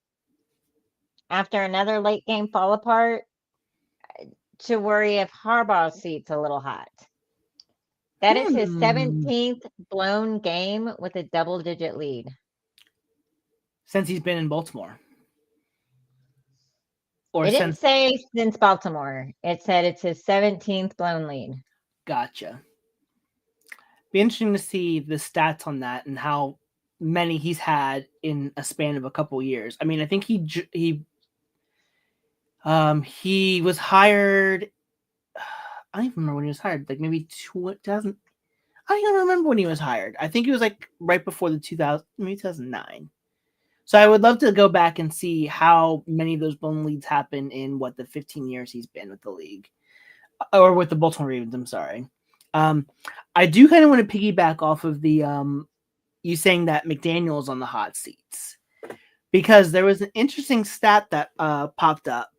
after another late game fall apart to worry if Harbaugh's seat's a little hot. That is his 17th blown game with a double-digit lead. Since he's been in Baltimore. Or It didn't say since Baltimore. It said it's his 17th blown lead. Gotcha. Be interesting to see the stats on that and how many he's had in a span of a couple years. I mean, I think he was hired. I don't even remember when he was hired. Like maybe 2000. I don't even remember when he was hired. I think it was like right before the 2009. So I would love to go back and see how many of those blown leads happen in the 15 years he's been with the league, or with the Baltimore Ravens. I'm sorry. I do kind of want to piggyback off of the you saying that McDaniel's on the hot seats, because there was an interesting stat that popped up.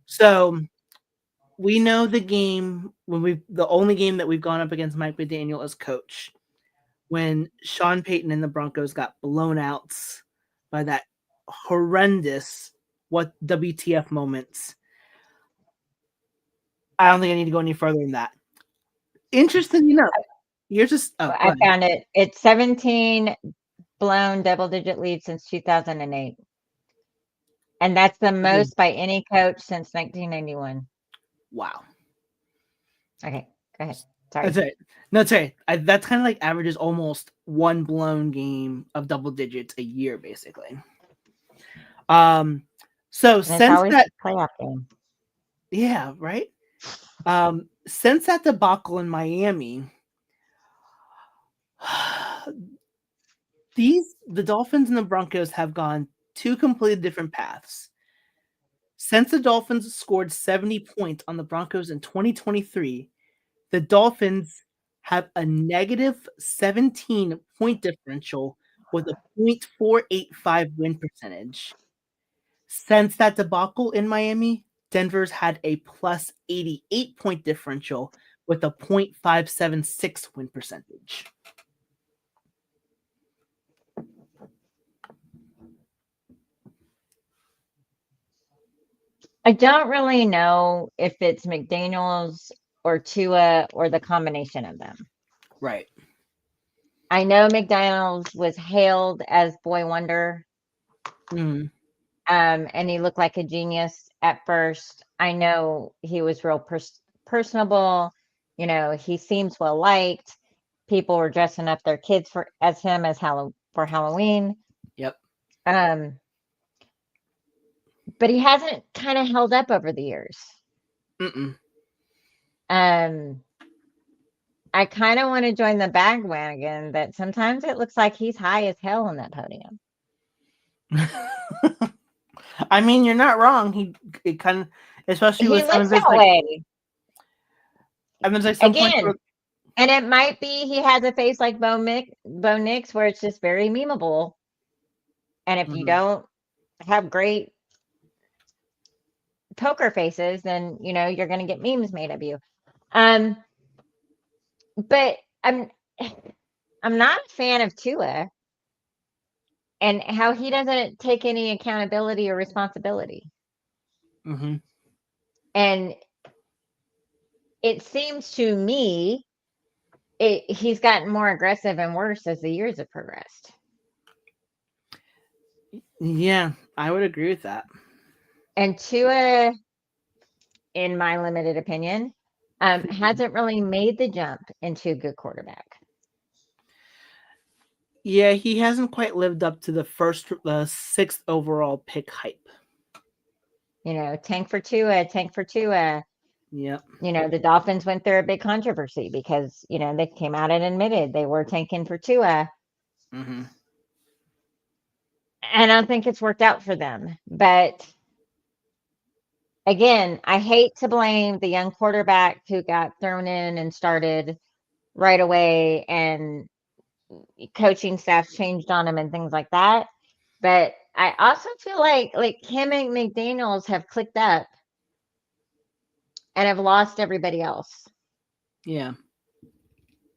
So we know the game the only game that we've gone up against Mike McDaniel as coach, when Sean Payton and the Broncos got blown out by that horrendous WTF moments. I don't think I need to go any further than that. Interesting enough, you're just. I found it. It's 17 blown double-digit leads since 2008, and that's the most by any coach since 1991. Wow. Okay, go ahead. Sorry. That's it. No, it's right. That's kind of like averages almost one blown game of double digits a year, basically. So And since it's always that a playoff game. Yeah, right. Since that debacle in Miami, the Dolphins and the Broncos have gone two completely different paths. Since the Dolphins scored 70 points on the Broncos in 2023, the Dolphins have a negative 17 point differential with a .485 win percentage. Since that debacle in Miami, Denver's had a plus 88 point differential with a .576 win percentage. I don't really know if it's McDaniels or Tua or the combination of them. Right. I know McDaniels was hailed as Boy Wonder, Mm. and he looked like a genius at first. I know he was real personable. You know, he seems well liked. People were dressing up their kids for Halloween. Yep. But he hasn't kind of held up over the years. Mm-mm. I kind of want to join the bandwagon that sometimes it looks like he's high as hell on that podium. I mean, you're not wrong. It kind of, especially with some of looks his that way. I mean, like some Again, and it might be he has a face like Bo Nix, where it's just very memeable. And if you don't have great poker faces, then you know you're going to get memes made of you. But I'm not a fan of Tua and how he doesn't take any accountability or responsibility. Mm-hmm. And it seems to me he's gotten more aggressive and worse as the years have progressed. Yeah, I would agree with that. And Tua, in my limited opinion, hasn't really made the jump into a good quarterback. Yeah, he hasn't quite lived up to the 6th overall pick hype. You know, tank for Tua. Yep. You know, the Dolphins went through a big controversy because, you know, they came out and admitted they were tanking for Tua. Mm-hmm. And I don't think it's worked out for them. But again, I hate to blame the young quarterback who got thrown in and started right away and coaching staff changed on him and things like that. But I also feel like him and McDaniels have clicked up and have lost everybody else. Yeah.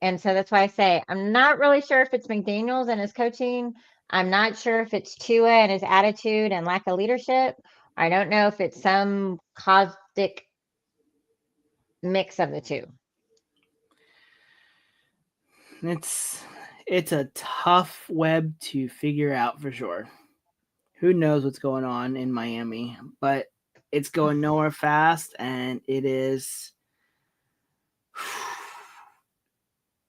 And so that's why I say I'm not really sure if it's McDaniels and his coaching. I'm not sure if it's Tua and his attitude and lack of leadership. I don't know if it's some caustic mix of the two. It's a tough web to figure out for sure. Who knows what's going on in Miami, but it's going nowhere fast, and it is.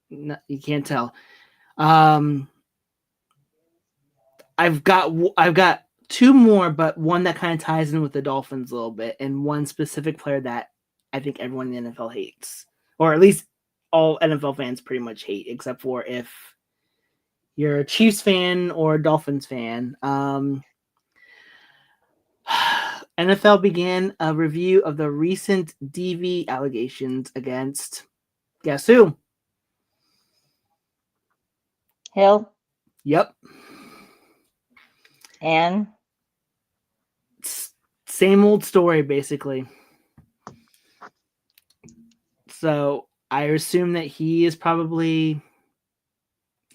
You can't tell. I've got two more, but one that kind of ties in with the Dolphins a little bit, and one specific player that I think everyone in the NFL hates, or at least all NFL fans pretty much hate, except for if you're a Chiefs fan or a Dolphins fan. NFL began a review of the recent DV allegations against, guess who? Hill Yep. and Same old story, basically. So I assume that he is probably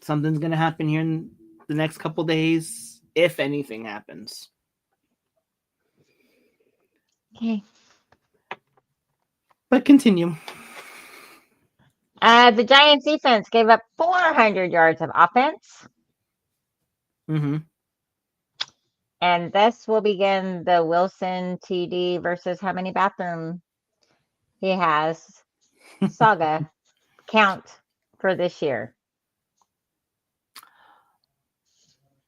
something's going to happen here in the next couple days, if anything happens. okay. But continue. The Giants defense gave up 400 yards of offense, Mm-hmm. and this will begin the Wilson TD versus how many bathroom he has saga count for this year.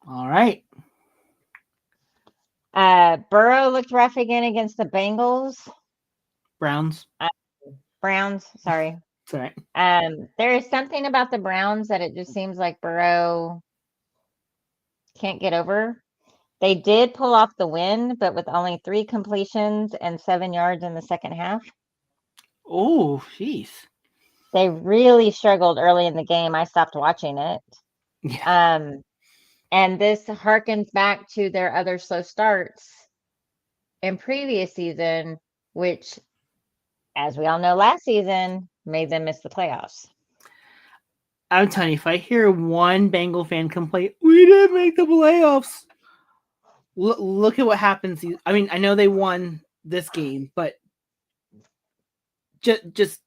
All right. Burrow looked rough again against the Bengals. Browns. Browns, sorry. It's all right. There is something about the Browns that it just seems like Burrow can't get over. They did pull off the win, but with only 3 completions and 7 yards in the second half. Oh, jeez. They really struggled early in the game. I stopped watching it. Yeah. And this harkens back to their other slow starts in previous season, which, as we all know, last season made them miss the playoffs. I'm telling you, if I hear one Bengal fan complain, we didn't make the playoffs. Look at what happens. I mean, I know they won this game, but just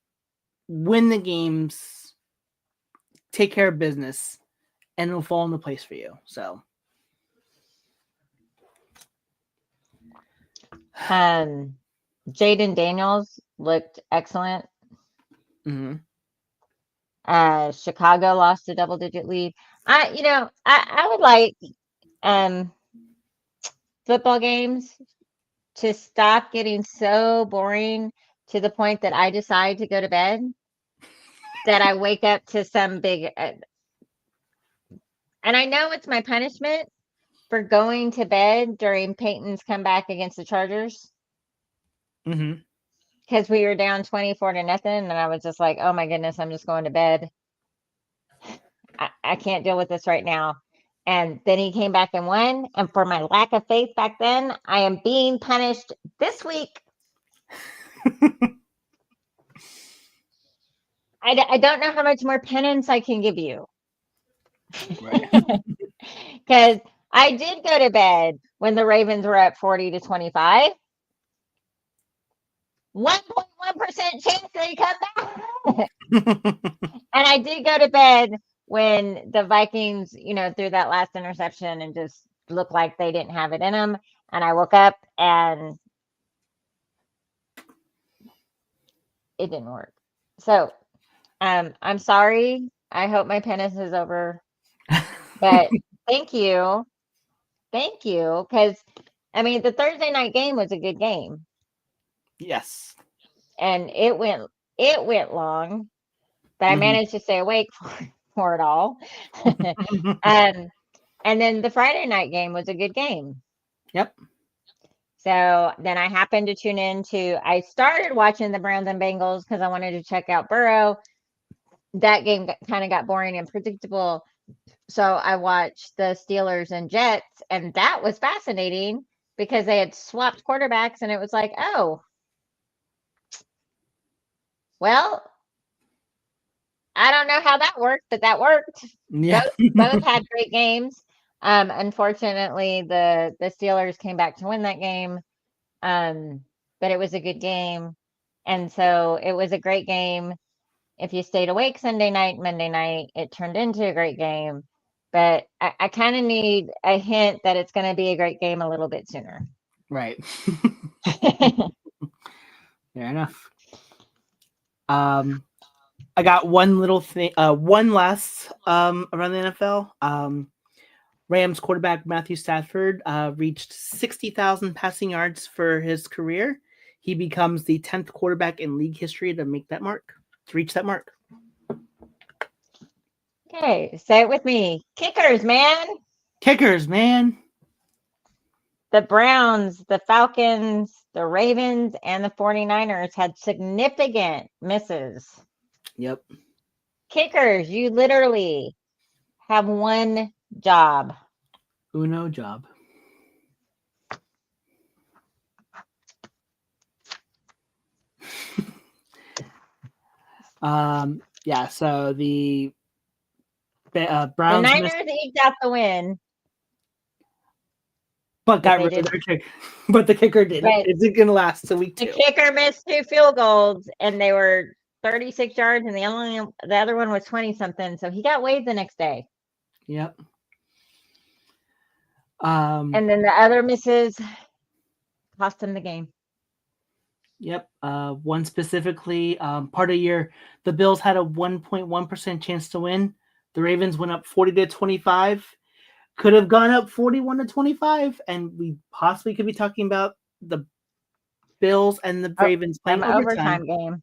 win the games, take care of business, and it'll fall into place for you. So, Jaden Daniels looked excellent. mm-hmm. Chicago lost a double-digit lead. I would like football games to stop getting so boring to the point that I decide to go to bed, that I wake up to some big, and I know it's my punishment for going to bed during Peyton's comeback against the Chargers. Mm-hmm. Because we were down 24-0, and I was just like, oh my goodness, I'm just going to bed. I can't deal with this right now. And then he came back and won. And for my lack of faith back then, I am being punished this week. I don't know how much more penance I can give you. Because I did go to bed when the Ravens were up 40-25. 1.1% chance they come back. And I did go to bed when the Vikings, threw that last interception and just looked like they didn't have it in them. And I woke up and it didn't work. So I'm sorry. I hope my penance is over. But thank you. Thank you. Because, the Thursday night game was a good game. Yes. And it went long, but I managed to stay awake for it all. And then the Friday night game was a good game. Yep. So then I happened to tune I started watching the Browns and Bengals because I wanted to check out Burrow. That game kind of got boring and predictable. So I watched the Steelers and Jets, and that was fascinating because they had swapped quarterbacks, and it was like, oh, well, I don't know how that worked, but that worked. Yeah. Both had great games. Unfortunately, the Steelers came back to win that game, but it was a good game, and so it was a great game. If you stayed awake Sunday night, Monday night, it turned into a great game. But I kind of need a hint that it's going to be a great game a little bit sooner. Right. Fair enough. I got one little thing, one last around the NFL. Rams quarterback Matthew Stafford reached 60,000 passing yards for his career. He becomes the 10th quarterback in league history to reach that mark. Okay, say it with me. Kickers, man. Kickers, man. The Browns, the Falcons, the Ravens, and the 49ers had significant misses. Yep. Kickers, you literally have one job. Uno job. Yeah, so the Browns the Niners eked out the win. But got rid of their kicker. But the kicker didn't. It's going to last till week 2. The kicker missed 2 field goals, and they were 36 yards, and the other one was 20-something. So he got waived the next day. Yep. And then the other misses cost him the game. Yep. One specifically, part of year, the Bills had a 1.1% chance to win. The Ravens went up 40-25. Could have gone up 41-25, and we possibly could be talking about the Bills and the Ravens playing overtime game.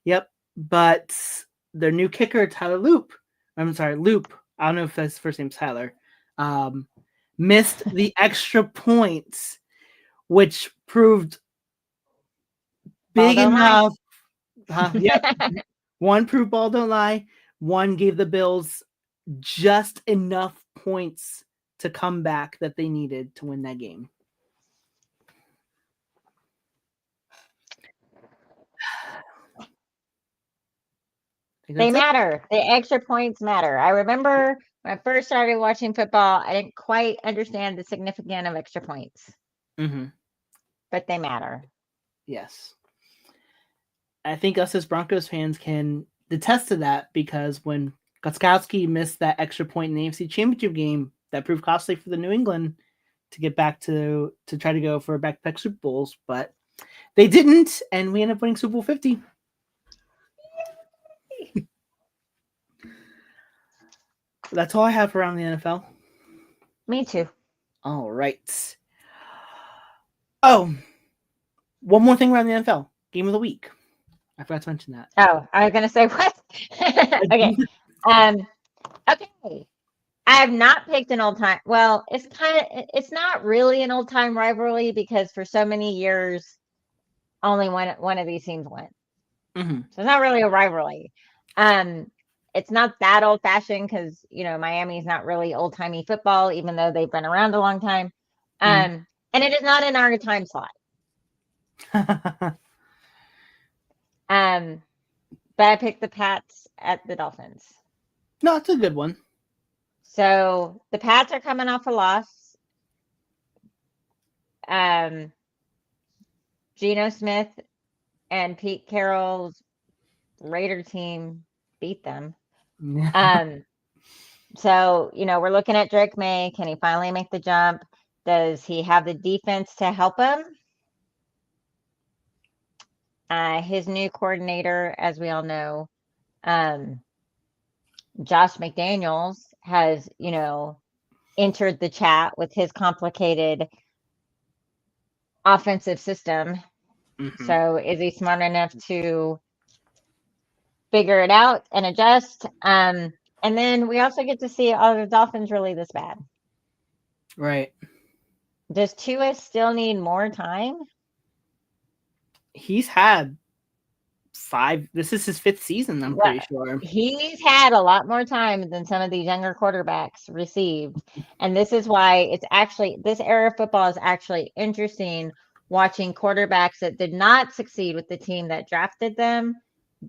Yep. But their new kicker, Loop. I don't know if his first name's Tyler. Missed the extra points, which proved big enough. Yep. One proved ball don't lie. One gave the Bills just enough points to come back that they needed to win that game. They matter. The extra points matter. I remember when I first started watching football, I didn't quite understand the significance of extra points. Mm-hmm. But they matter. Yes. I think us as Broncos fans can attest to that, because when Gostkowski missed that extra point in the AFC Championship game, that proved costly for the New England to get back to try to go for back-to-back Super Bowls, but they didn't, and we ended up winning Super Bowl 50. That's all I have around the NFL. Me too. All right. Oh, one more thing around the NFL. Game of the week. I forgot to mention that. Oh, I was going to say what? Okay. Okay. I have not picked an old time. Well, it's not really an old time rivalry, because for so many years, only one of these teams went. Mm-hmm. So it's not really a rivalry. It's not that old fashioned, because Miami's not really old timey football, even though they've been around a long time. And it is not in our time slot. But I picked the Pats at the Dolphins. No, it's a good one. So the Pats are coming off a loss. Geno Smith and Pete Carroll's Raider team beat them. So, we're looking at Drake May. Can he finally make the jump? Does he have the defense to help him? His new coordinator, as we all know, Josh McDaniels, has, entered the chat with his complicated offensive system. Mm-hmm. So is he smart enough to figure it out and adjust? And then we also get to see, are the Dolphins really this bad? Right. Does Tua still need more time? He's had This is his 5th season, I'm Well, pretty sure. he's had a lot more time than some of these younger quarterbacks received. And this is why this era of football is actually interesting, watching quarterbacks that did not succeed with the team that drafted them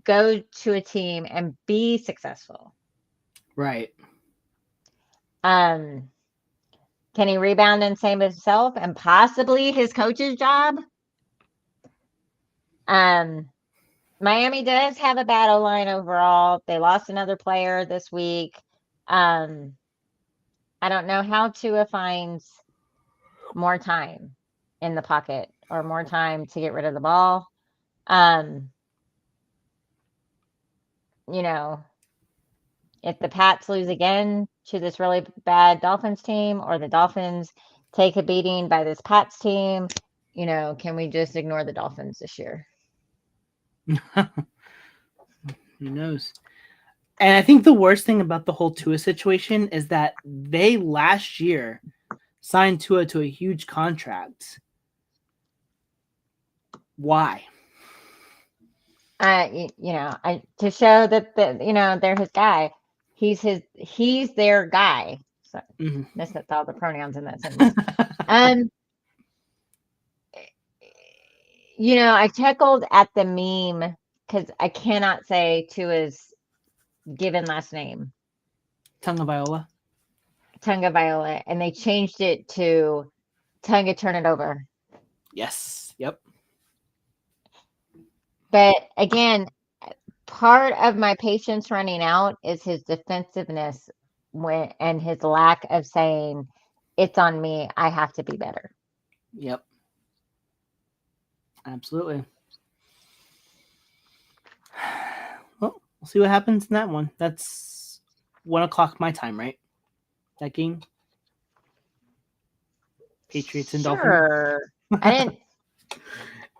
go to a team and be successful. Right. Can he rebound and save himself and possibly his coach's job? Miami does have a bad O-line overall. They lost another player this week. I don't know how Tua finds more time in the pocket or more time to get rid of the ball. If the Pats lose again to this really bad Dolphins team, or the Dolphins take a beating by this Pats team, can we just ignore the Dolphins this year? Who knows? And I think the worst thing about the whole Tua situation is that they last year signed Tua to a huge contract. Why? To show that they're his guy. He's their guy. So missed all the pronouns in that sentence. I chuckled at the meme because I cannot say Tua's given last name. Tunga Viola. And they changed it to Tunga Turn It Over. Yes. Yep. But again, part of my patience running out is his defensiveness and his lack of saying, it's on me, I have to be better. Yep. Absolutely. Well, we'll see what happens in that one. That's 1:00 my time, right? That game? Patriots and Dolphins. Sure. I didn't.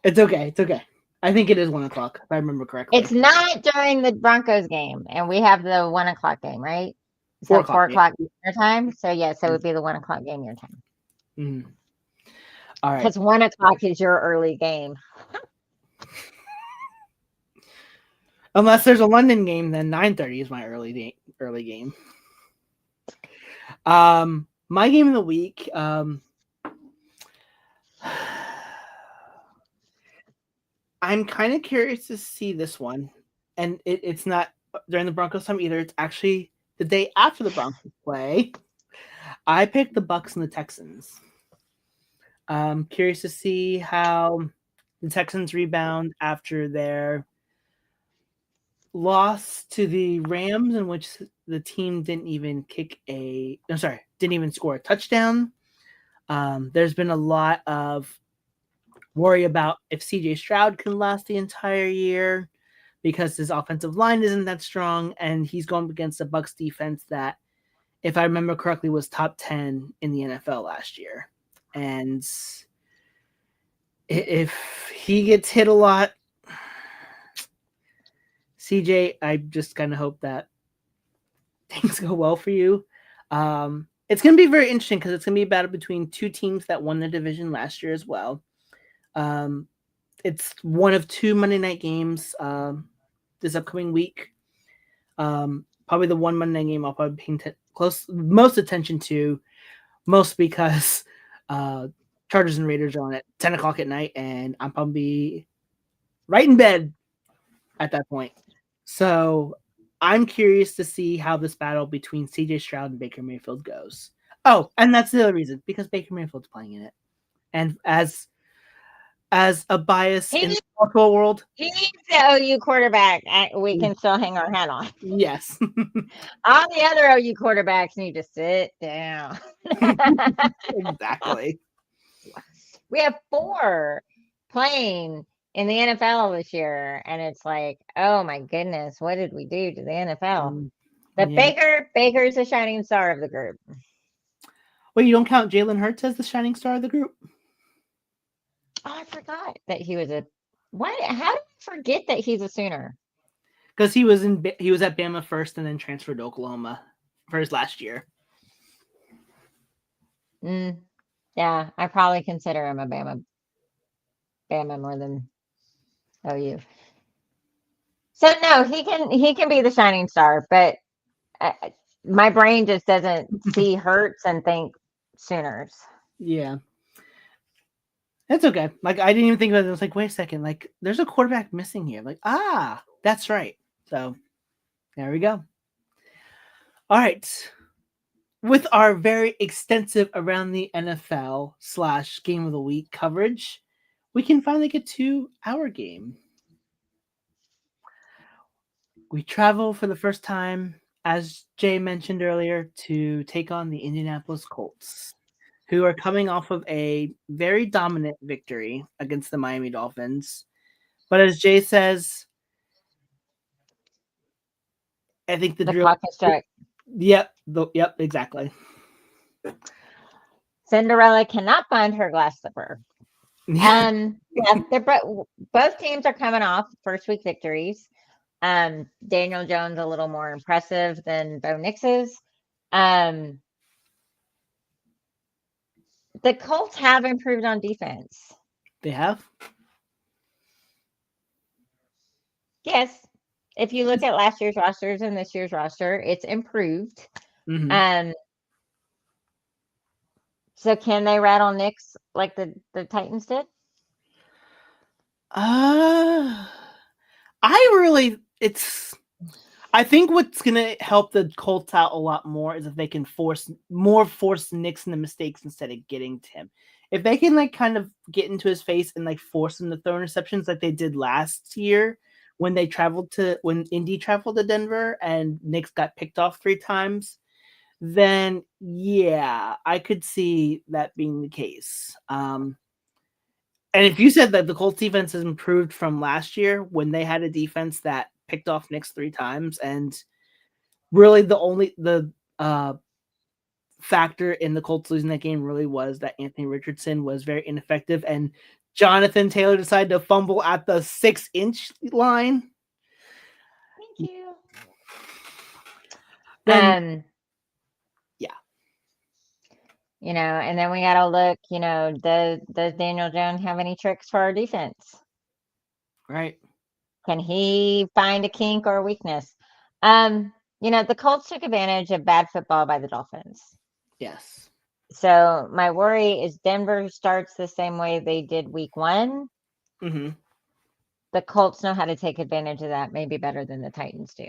It's okay. It's okay. I think it is 1:00 if I remember correctly. It's not during the Broncos game, and we have the 1:00 game, right? So 4:00 your time. So yes, it would be the 1:00 game your time. Mm-hmm. All right. Because 1:00 is your early game. Unless there's a London game, then 9:30 is my early game. My game of the week. I'm kind of curious to see this one, and it's not during the Broncos time either. It's actually the day after the Broncos play. I picked the Bucs and the Texans. I'm curious to see how the Texans rebound after their loss to the Rams, in which the team didn't even score a touchdown. There's been a lot of worry about if CJ Stroud can last the entire year because his offensive line isn't that strong, and he's going against the Bucs defense that, if I remember correctly, was top 10 in the NFL last year. And if he gets hit a lot, CJ, I just kind of hope that things go well for you. It's going to be very interesting because it's going to be a battle between two teams that won the division last year as well. It's one of 2 Monday night games this upcoming week. Probably the one Monday night game I'll probably pay most attention to, most because Chargers and Raiders are on at 10 o'clock at night, and I'm probably right in bed at that point. So I'm curious to see how this battle between CJ Stroud and Baker Mayfield goes. Oh, and that's the other reason, because Baker Mayfield's playing in it. And as a bias in the cultural world, He's the OU quarterback we can still hang our hat on. Yes. All the other OU quarterbacks need to sit down. Exactly. We have 4 playing in the NFL this year, and it's like, oh my goodness, what did we do to the NFL? But yeah. Baker's the shining star of the group. Wait, you don't count Jalen Hurts as the shining star of the group? Oh, I forgot that he was a what? How did I forget that he's a Sooner? Because he was at Bama first and then transferred to Oklahoma for his last year. Yeah, I probably consider him a Bama more than OU. So no, he can be the shining star, but my brain just doesn't see Hurts and think Sooners. Yeah. That's okay. Like, I didn't even think about it. I was like, wait a second. Like, there's a quarterback missing here. Like, that's right. So, there we go. All right. With our very extensive around the NFL / game of the week coverage, we can finally get to our game. We travel for the first time, as Jay mentioned earlier, to take on the Indianapolis Colts, who are coming off of a very dominant victory against the Miami Dolphins. But as Jay says, I think the drill. clock has struck. Yep, exactly. Cinderella cannot find her glass slipper. Yeah, they're both teams are coming off first week victories. Daniel Jones a little more impressive than Bo Nix's. The Colts have improved on defense. They have? Yes. If you look at last year's rosters and this year's roster, it's improved. Mm-hmm. So can they rattle Knicks like the Titans did? I think what's gonna help the Colts out a lot more is if they can force Knicks into mistakes instead of getting to him. If they can like kind of get into his face and like force him to throw interceptions like they did last year when Indy traveled to Denver and Knicks got picked off 3 times, then yeah, I could see that being the case. And if you said that the Colts defense has improved from last year when they had a defense that picked off Knicks 3 times, and really the factor in the Colts losing that game really was that Anthony Richardson was very ineffective and Jonathan Taylor decided to fumble at the 6-inch line. Thank you. Then, yeah. And then we got to look, does Daniel Jones have any tricks for our defense? Right. Can he find a kink or a weakness? The Colts took advantage of bad football by the Dolphins. Yes. So my worry is Denver starts the same way they did week 1. Mm-hmm. The Colts know how to take advantage of that maybe better than the Titans do.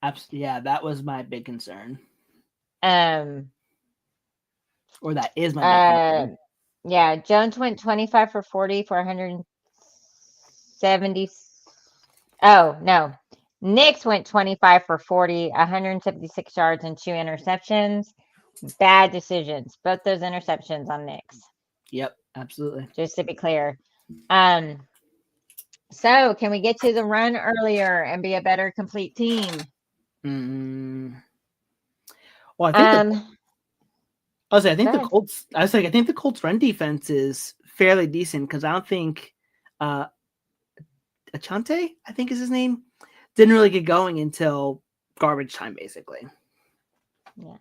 Absolutely. Yeah, that was my big concern. Or that is my big concern. Yeah, Jones went 25 for 40 for 170. Oh, no. Knicks went 25 for 40, 176 yards and 2 interceptions. Bad decisions. Both those interceptions on Knicks. Yep, absolutely. Just to be clear. So can we get to the run earlier and be a better complete team? Well, I think the Colts. I think the Colts' run defense is fairly decent because I don't think Achante, I think is his name, didn't really get going until garbage time, basically. Yeah.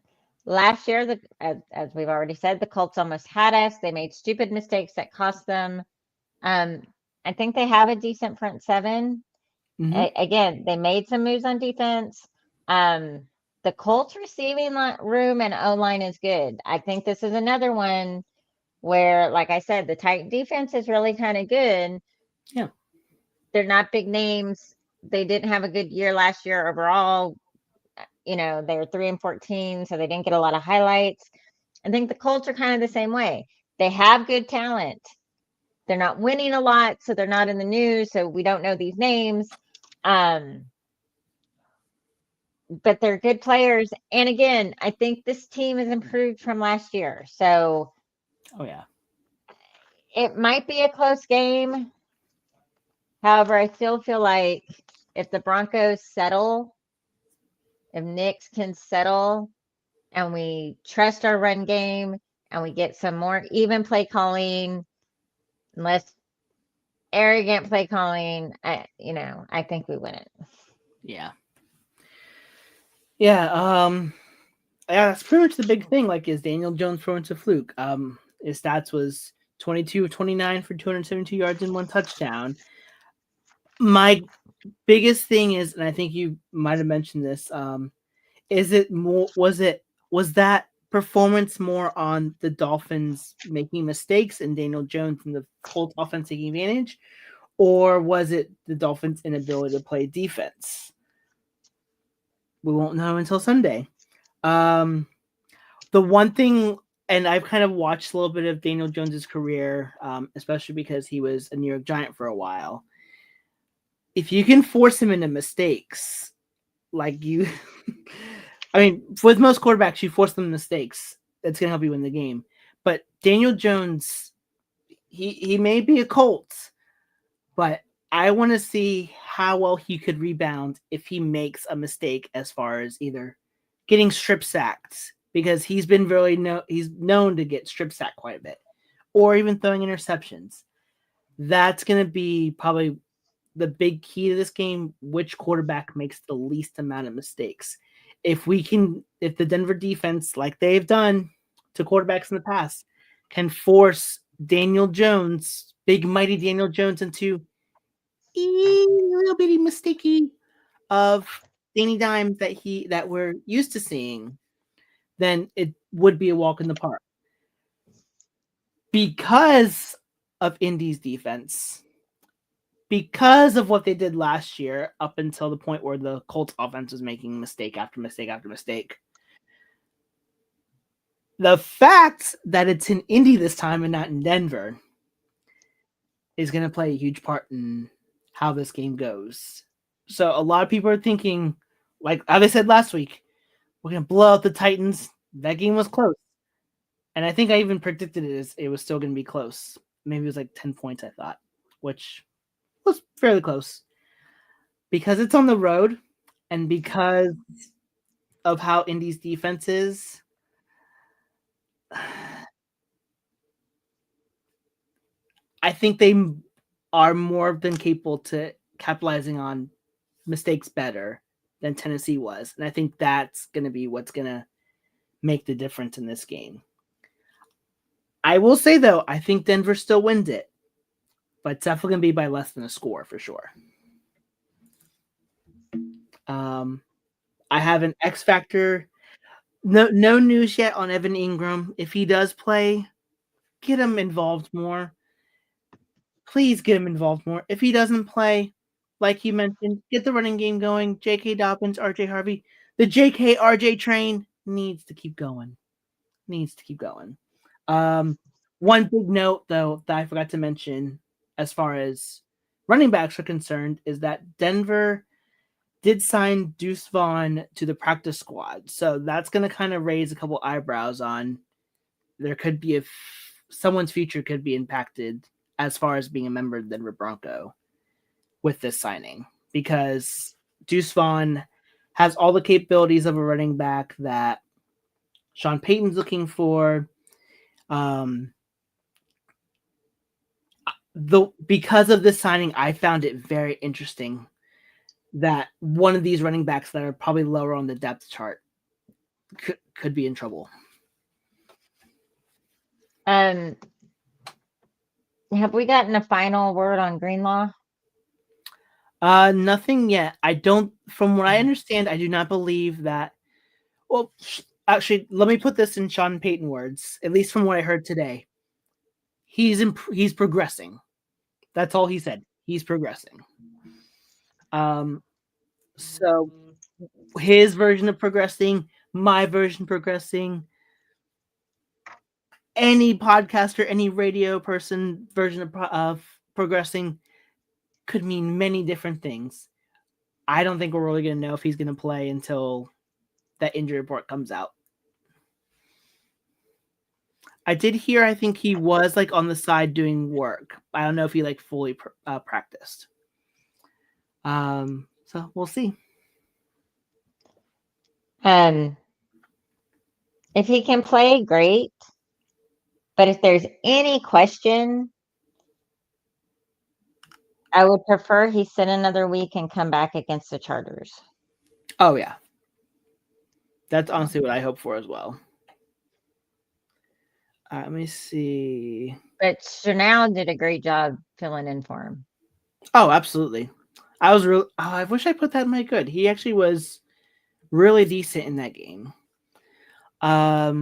Last year, as we've already said, the Colts almost had us. They made stupid mistakes that cost them. I think they have a decent front 7. Mm-hmm. Again, they made some moves on defense. The Colts receiving room and O-line is good. I think this is another one where, like I said, the Titan defense is really kind of good. Yeah. They're not big names. They didn't have a good year last year overall. They were 3-14, so they didn't get a lot of highlights. I think the Colts are kind of the same way. They have good talent. They're not winning a lot, so they're not in the news, so we don't know these names. But they're good players. And again, I think this team has improved from last year. So, it might be a close game. However, I still feel like if the Broncos settle, if Knicks can settle, and we trust our run game, and we get some more even play calling, less arrogant play calling, I think we win it. Yeah. Yeah, that's pretty much the big thing. Like, is Daniel Jones throwing to fluke? His stats was 22 of 29 for 272 yards and 1 touchdown. My biggest thing is, and I think you might have mentioned this, is it more was that performance more on the Dolphins making mistakes and Daniel Jones and the Colts offense taking advantage, or was it the Dolphins' inability to play defense? We won't know until Sunday. The one thing, and I've kind of watched a little bit of Daniel Jones's career, especially because he was a New York Giant for a while. If you can force him into mistakes, like you, I mean, with most quarterbacks, you force them into mistakes. That's going to help you win the game. But Daniel Jones, he may be a Colt, but I want to see how well he could rebound if he makes a mistake as far as either getting strip sacked, because he's been he's known to get strip sacked quite a bit, or even throwing interceptions. That's going to be probably the big key to this game, which quarterback makes the least amount of mistakes. If the Denver defense, like they've done to quarterbacks in the past, can force Daniel Jones, big mighty Daniel Jones, into a little bitty mistakey of Danny Dimes that we're used to seeing, then it would be a walk in the park. Because of Indy's defense, because of what they did last year, up until the point where the Colts offense was making mistake after mistake after mistake. The fact that it's in Indy this time and not in Denver is going to play a huge part in how this game goes. So a lot of people are thinking, like how they said last week, we're going to blow out the Titans. That game was close. And I think I even predicted it was still going to be close. Maybe it was like 10 points, I thought, which was fairly close. Because it's on the road and because of how Indy's defense is, I think they are more than capable to capitalizing on mistakes better than Tennessee was. And I think that's going to be what's going to make the difference in this game. I will say, though, I think Denver still wins it, but it's definitely going to be by less than a score for sure. I have an X factor. No news yet on Evan Ingram. If he does play, get him involved more. Please get him involved more. If he doesn't play, like you mentioned, get the running game going. J.K. Dobbins, R.J. Harvey. The J.K.R.J. train needs to keep going. One big note, though, that I forgot to mention as far as running backs are concerned is that Denver did sign Deuce Vaughn to the practice squad. So that's going to kind of raise a couple eyebrows on there could be someone's future could be impacted as far as being a member of the Denver Bronco with this signing, because Deuce Vaughn has all the capabilities of a running back that Sean Payton's looking for. Because of this signing, I found it very interesting that one of these running backs that are probably lower on the depth chart could be in trouble. Have we gotten a final word on Greenlaw? Nothing yet. From what I understand, I do not believe that. Well, actually, let me put this in Sean Payton words, at least from what I heard today. He's progressing. That's all he said. He's progressing. So his version of progressing, my version progressing, any podcaster, any radio person version of progressing could mean many different things. I don't think we're really going to know if he's going to play until that injury report comes out. I did hear, I think he was like on the side doing work. I don't know if he like fully practiced. So we'll see. If he can play, great. But if there's any question, I would prefer he sit another week and come back against the Chargers. Oh, yeah. That's honestly what I hope for as well. Let me see. But Chanel did a great job filling in for him. Oh, absolutely. I was real. Oh, I wish I put that in my good. He actually was really decent in that game. All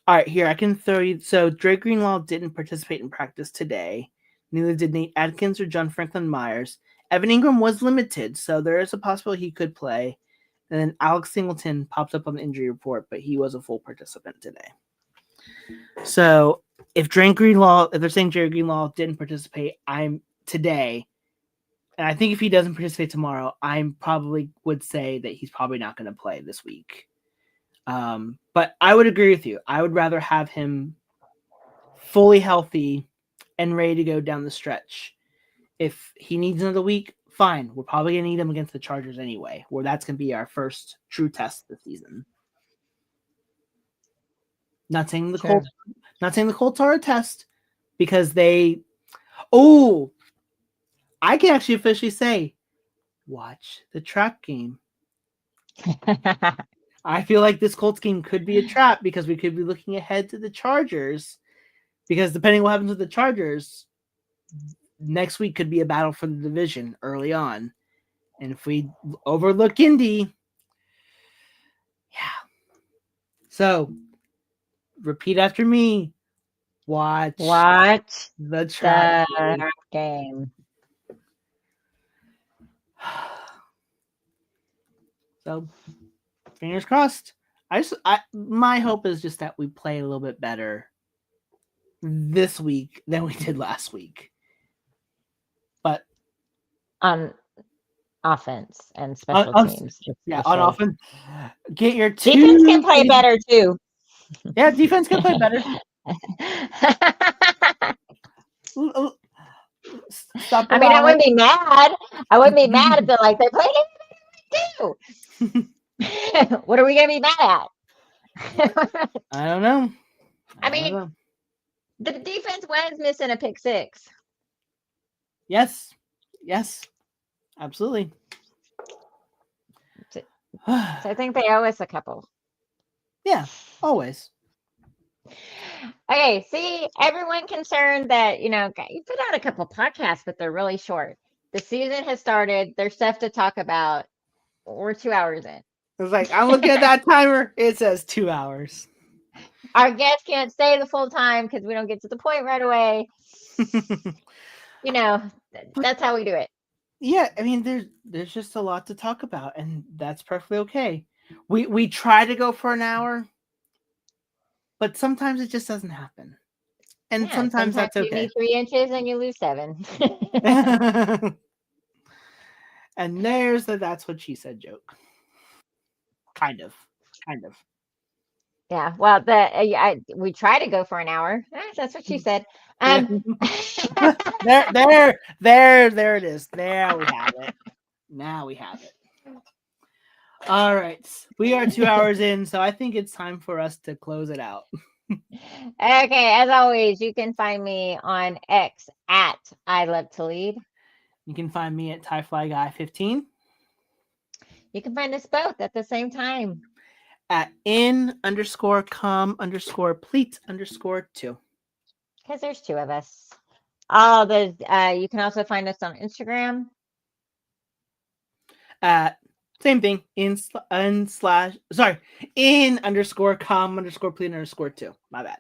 right, here I can throw you. So Dre Greenlaw didn't participate in practice today. Neither did Nate Adkins or John Franklin Myers. Evan Ingram was limited, so there is a possibility he could play. And then Alex Singleton popped up on the injury report, but he was a full participant today. So if they're saying Dre Greenlaw didn't participate, today, and I think if he doesn't participate tomorrow, I probably would say that he's probably not going to play this week. But I would agree with you. I would rather have him fully healthy and ready to go down the stretch. If he needs another week, fine. We're probably going to need him against the Chargers anyway, where that's going to be our first true test this season. Not saying the Colts are a test because I can actually officially say, watch the trap game. I feel like this Colts game could be a trap because we could be looking ahead to the Chargers. Because depending on what happens with the Chargers, next week could be a battle for the division early on. And if we overlook Indy, yeah. So, repeat after me. Watch the trap game. So, fingers crossed. My hope is just that we play a little bit better this week than we did last week. But on offense and special teams. Yeah, on offense. Get your defense can play better too. Yeah, defense can play better. Stop. I mean, I wouldn't be mad. I wouldn't be mad if they're like they played it too. What are we gonna be mad at? I don't know. I mean, the defense was missing a pick six. Yes, absolutely. So I think they owe us a couple. Yeah, always. Okay, see, everyone concerned that, you put out a couple podcasts, but they're really short. The season has started. There's stuff to talk about. We're 2 hours in. It's like, I'm looking at that timer. It says 2 hours. Our guests can't stay the full time because we don't get to the point right away. That's how we do it. Yeah, I mean, there's just a lot to talk about, and that's perfectly okay. We try to go for an hour, but sometimes it just doesn't happen. And sometimes that's okay. You need 3 inches and you lose 7. And there's the "that's what she said" joke. Kind of. Yeah. Well, we try to go for an hour. That's what she said. There it is. There we have it. Now we have it. All right. We are 2 hours in, so I think it's time for us to close it out. Okay. As always, you can find me on X at I Love to Lead. You can find me at TieFlyGuy15. You can find us both at the same time. At IN-COM-PLETE_2. Because there's 2 of us. You can also find us on Instagram. Same thing. IN_COM_PLETE_2. My bad.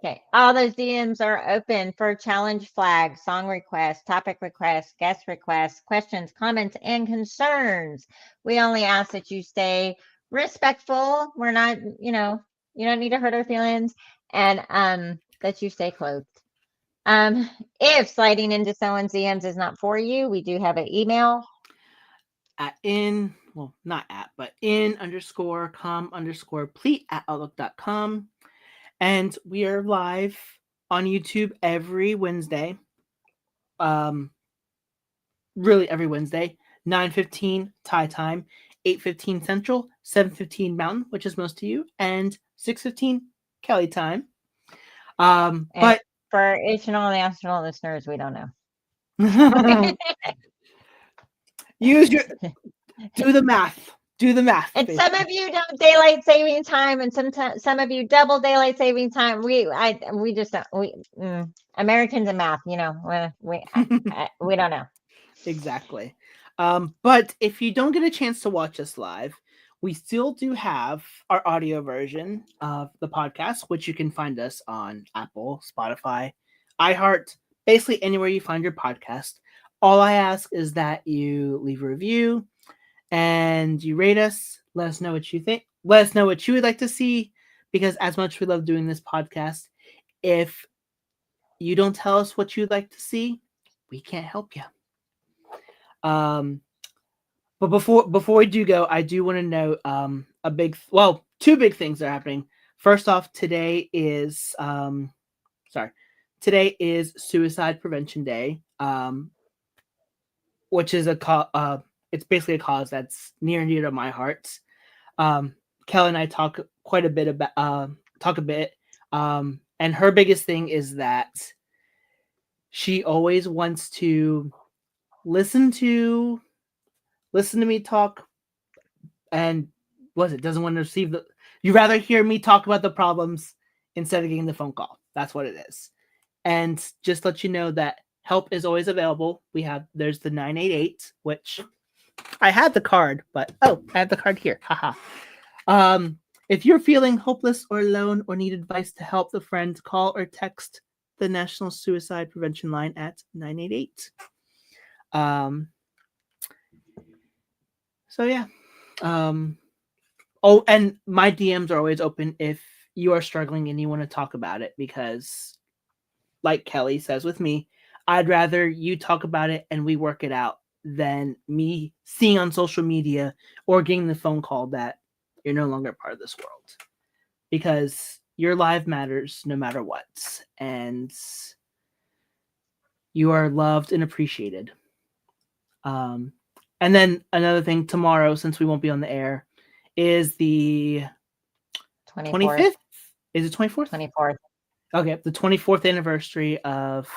Okay. All those DMs are open for challenge flags, song requests, topic requests, guest requests, questions, comments, and concerns. We only ask that you stay respectful. We're not, you don't need to hurt our feelings, and that you stay clothed. If sliding into someone's DMs is not for you, we do have an email. IN_COM_PLETE@outlook.com. And we are live on YouTube every Wednesday. Really every Wednesday. 9:15 Thai time, 8:15 Central, 7:15 Mountain, which is most of you, and 6:15 Kelly time. But for international listeners, we don't know. Do the math. And basically. Some of you don't daylight saving time, and some of you double daylight saving time. We just don't. Americans and math, we don't know. Exactly. But if you don't get a chance to watch us live, we still do have our audio version of the podcast, which you can find us on Apple, Spotify, iHeart, basically anywhere you find your podcast. All I ask is that you leave a review and you rate us. Let us know what you think. Let us know what you would like to see, because as much as we love doing this podcast, if you don't tell us what you'd like to see, we can't help you. But before we do go, I do want to note two big things are happening. First off, today is Suicide Prevention Day, which is it's basically a cause that's near and dear to my heart. Kelly and I talk a bit, and her biggest thing is that she always wants to listen to me talk, and doesn't want to receive you rather hear me talk about the problems instead of getting the phone call. That's what it is. And just let you know that help is always available. There's the 988, which I had the card, but I have the card here. Haha. If you're feeling hopeless or alone or need advice to help the friend, call or text the National Suicide Prevention Line at 988. So yeah. And my DMs are always open if you are struggling and you want to talk about it, because like Kelly says with me, I'd rather you talk about it and we work it out than me seeing on social media or getting the phone call that you're no longer part of this world, because your life matters no matter what, and you are loved and appreciated. And then another thing, tomorrow, since we won't be on the air, is the 25th. Is it 24th? 24th. Okay, the 24th anniversary of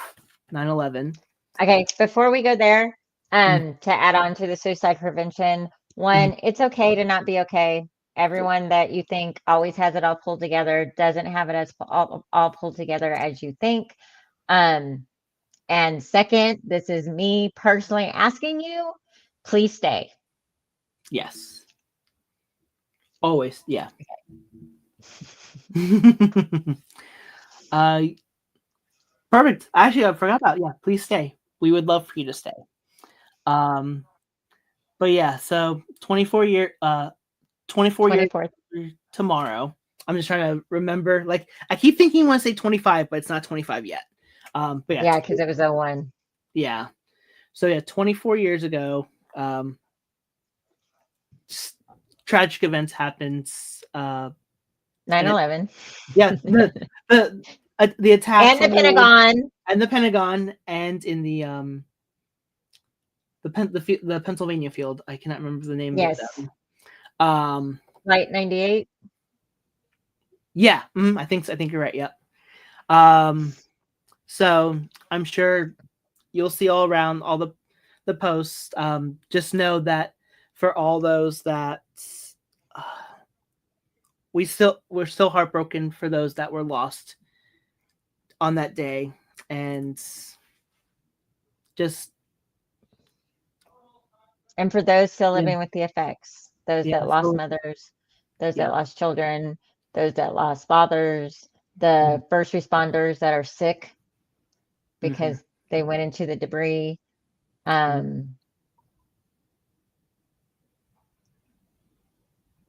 9/11. Okay, before we go there, to add on to the suicide prevention, one, it's okay to not be okay. Everyone that you think always has it all pulled together doesn't have it as all pulled together as you think. And second, this is me personally asking you, please stay. Yes. Always, yeah. Perfect. Actually, I forgot about please stay. We would love for you to stay. But yeah, so 24 years tomorrow. I'm just trying to remember. Like, I keep thinking I want to say 25, but it's not 25 yet. But yeah, because it was 01. Yeah. So yeah, 24 years ago, tragic events happened. 9/11. Yeah, the attack and the Pentagon, and in the Pennsylvania field. I cannot remember the name of them. Flight 98. Yeah, I think you're right. Yep. So I'm sure you'll see all around all the posts. Just know that for all those that we're still heartbroken for those that were lost on that day, and for those still living with the effects, those that lost mothers, those that lost children, those that lost fathers, the first responders that are sick because they went into the debris.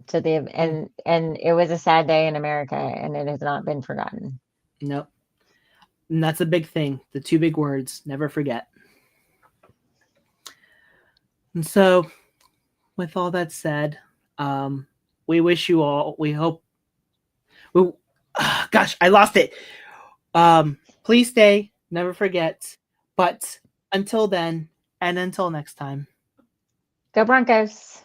So and it was a sad day in America, and it has not been forgotten. Nope. And that's a big thing. The two big words, never forget. And so, with all that said, we wish you all, gosh, I lost it. Please stay, never forget. But until then, and until next time, go Broncos.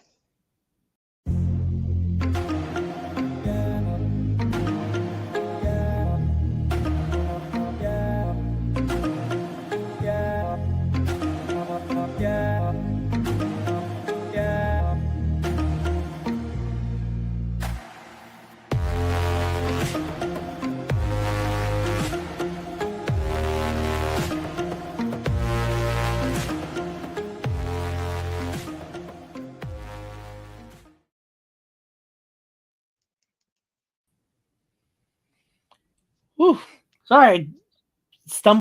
Whew. Sorry, stumbled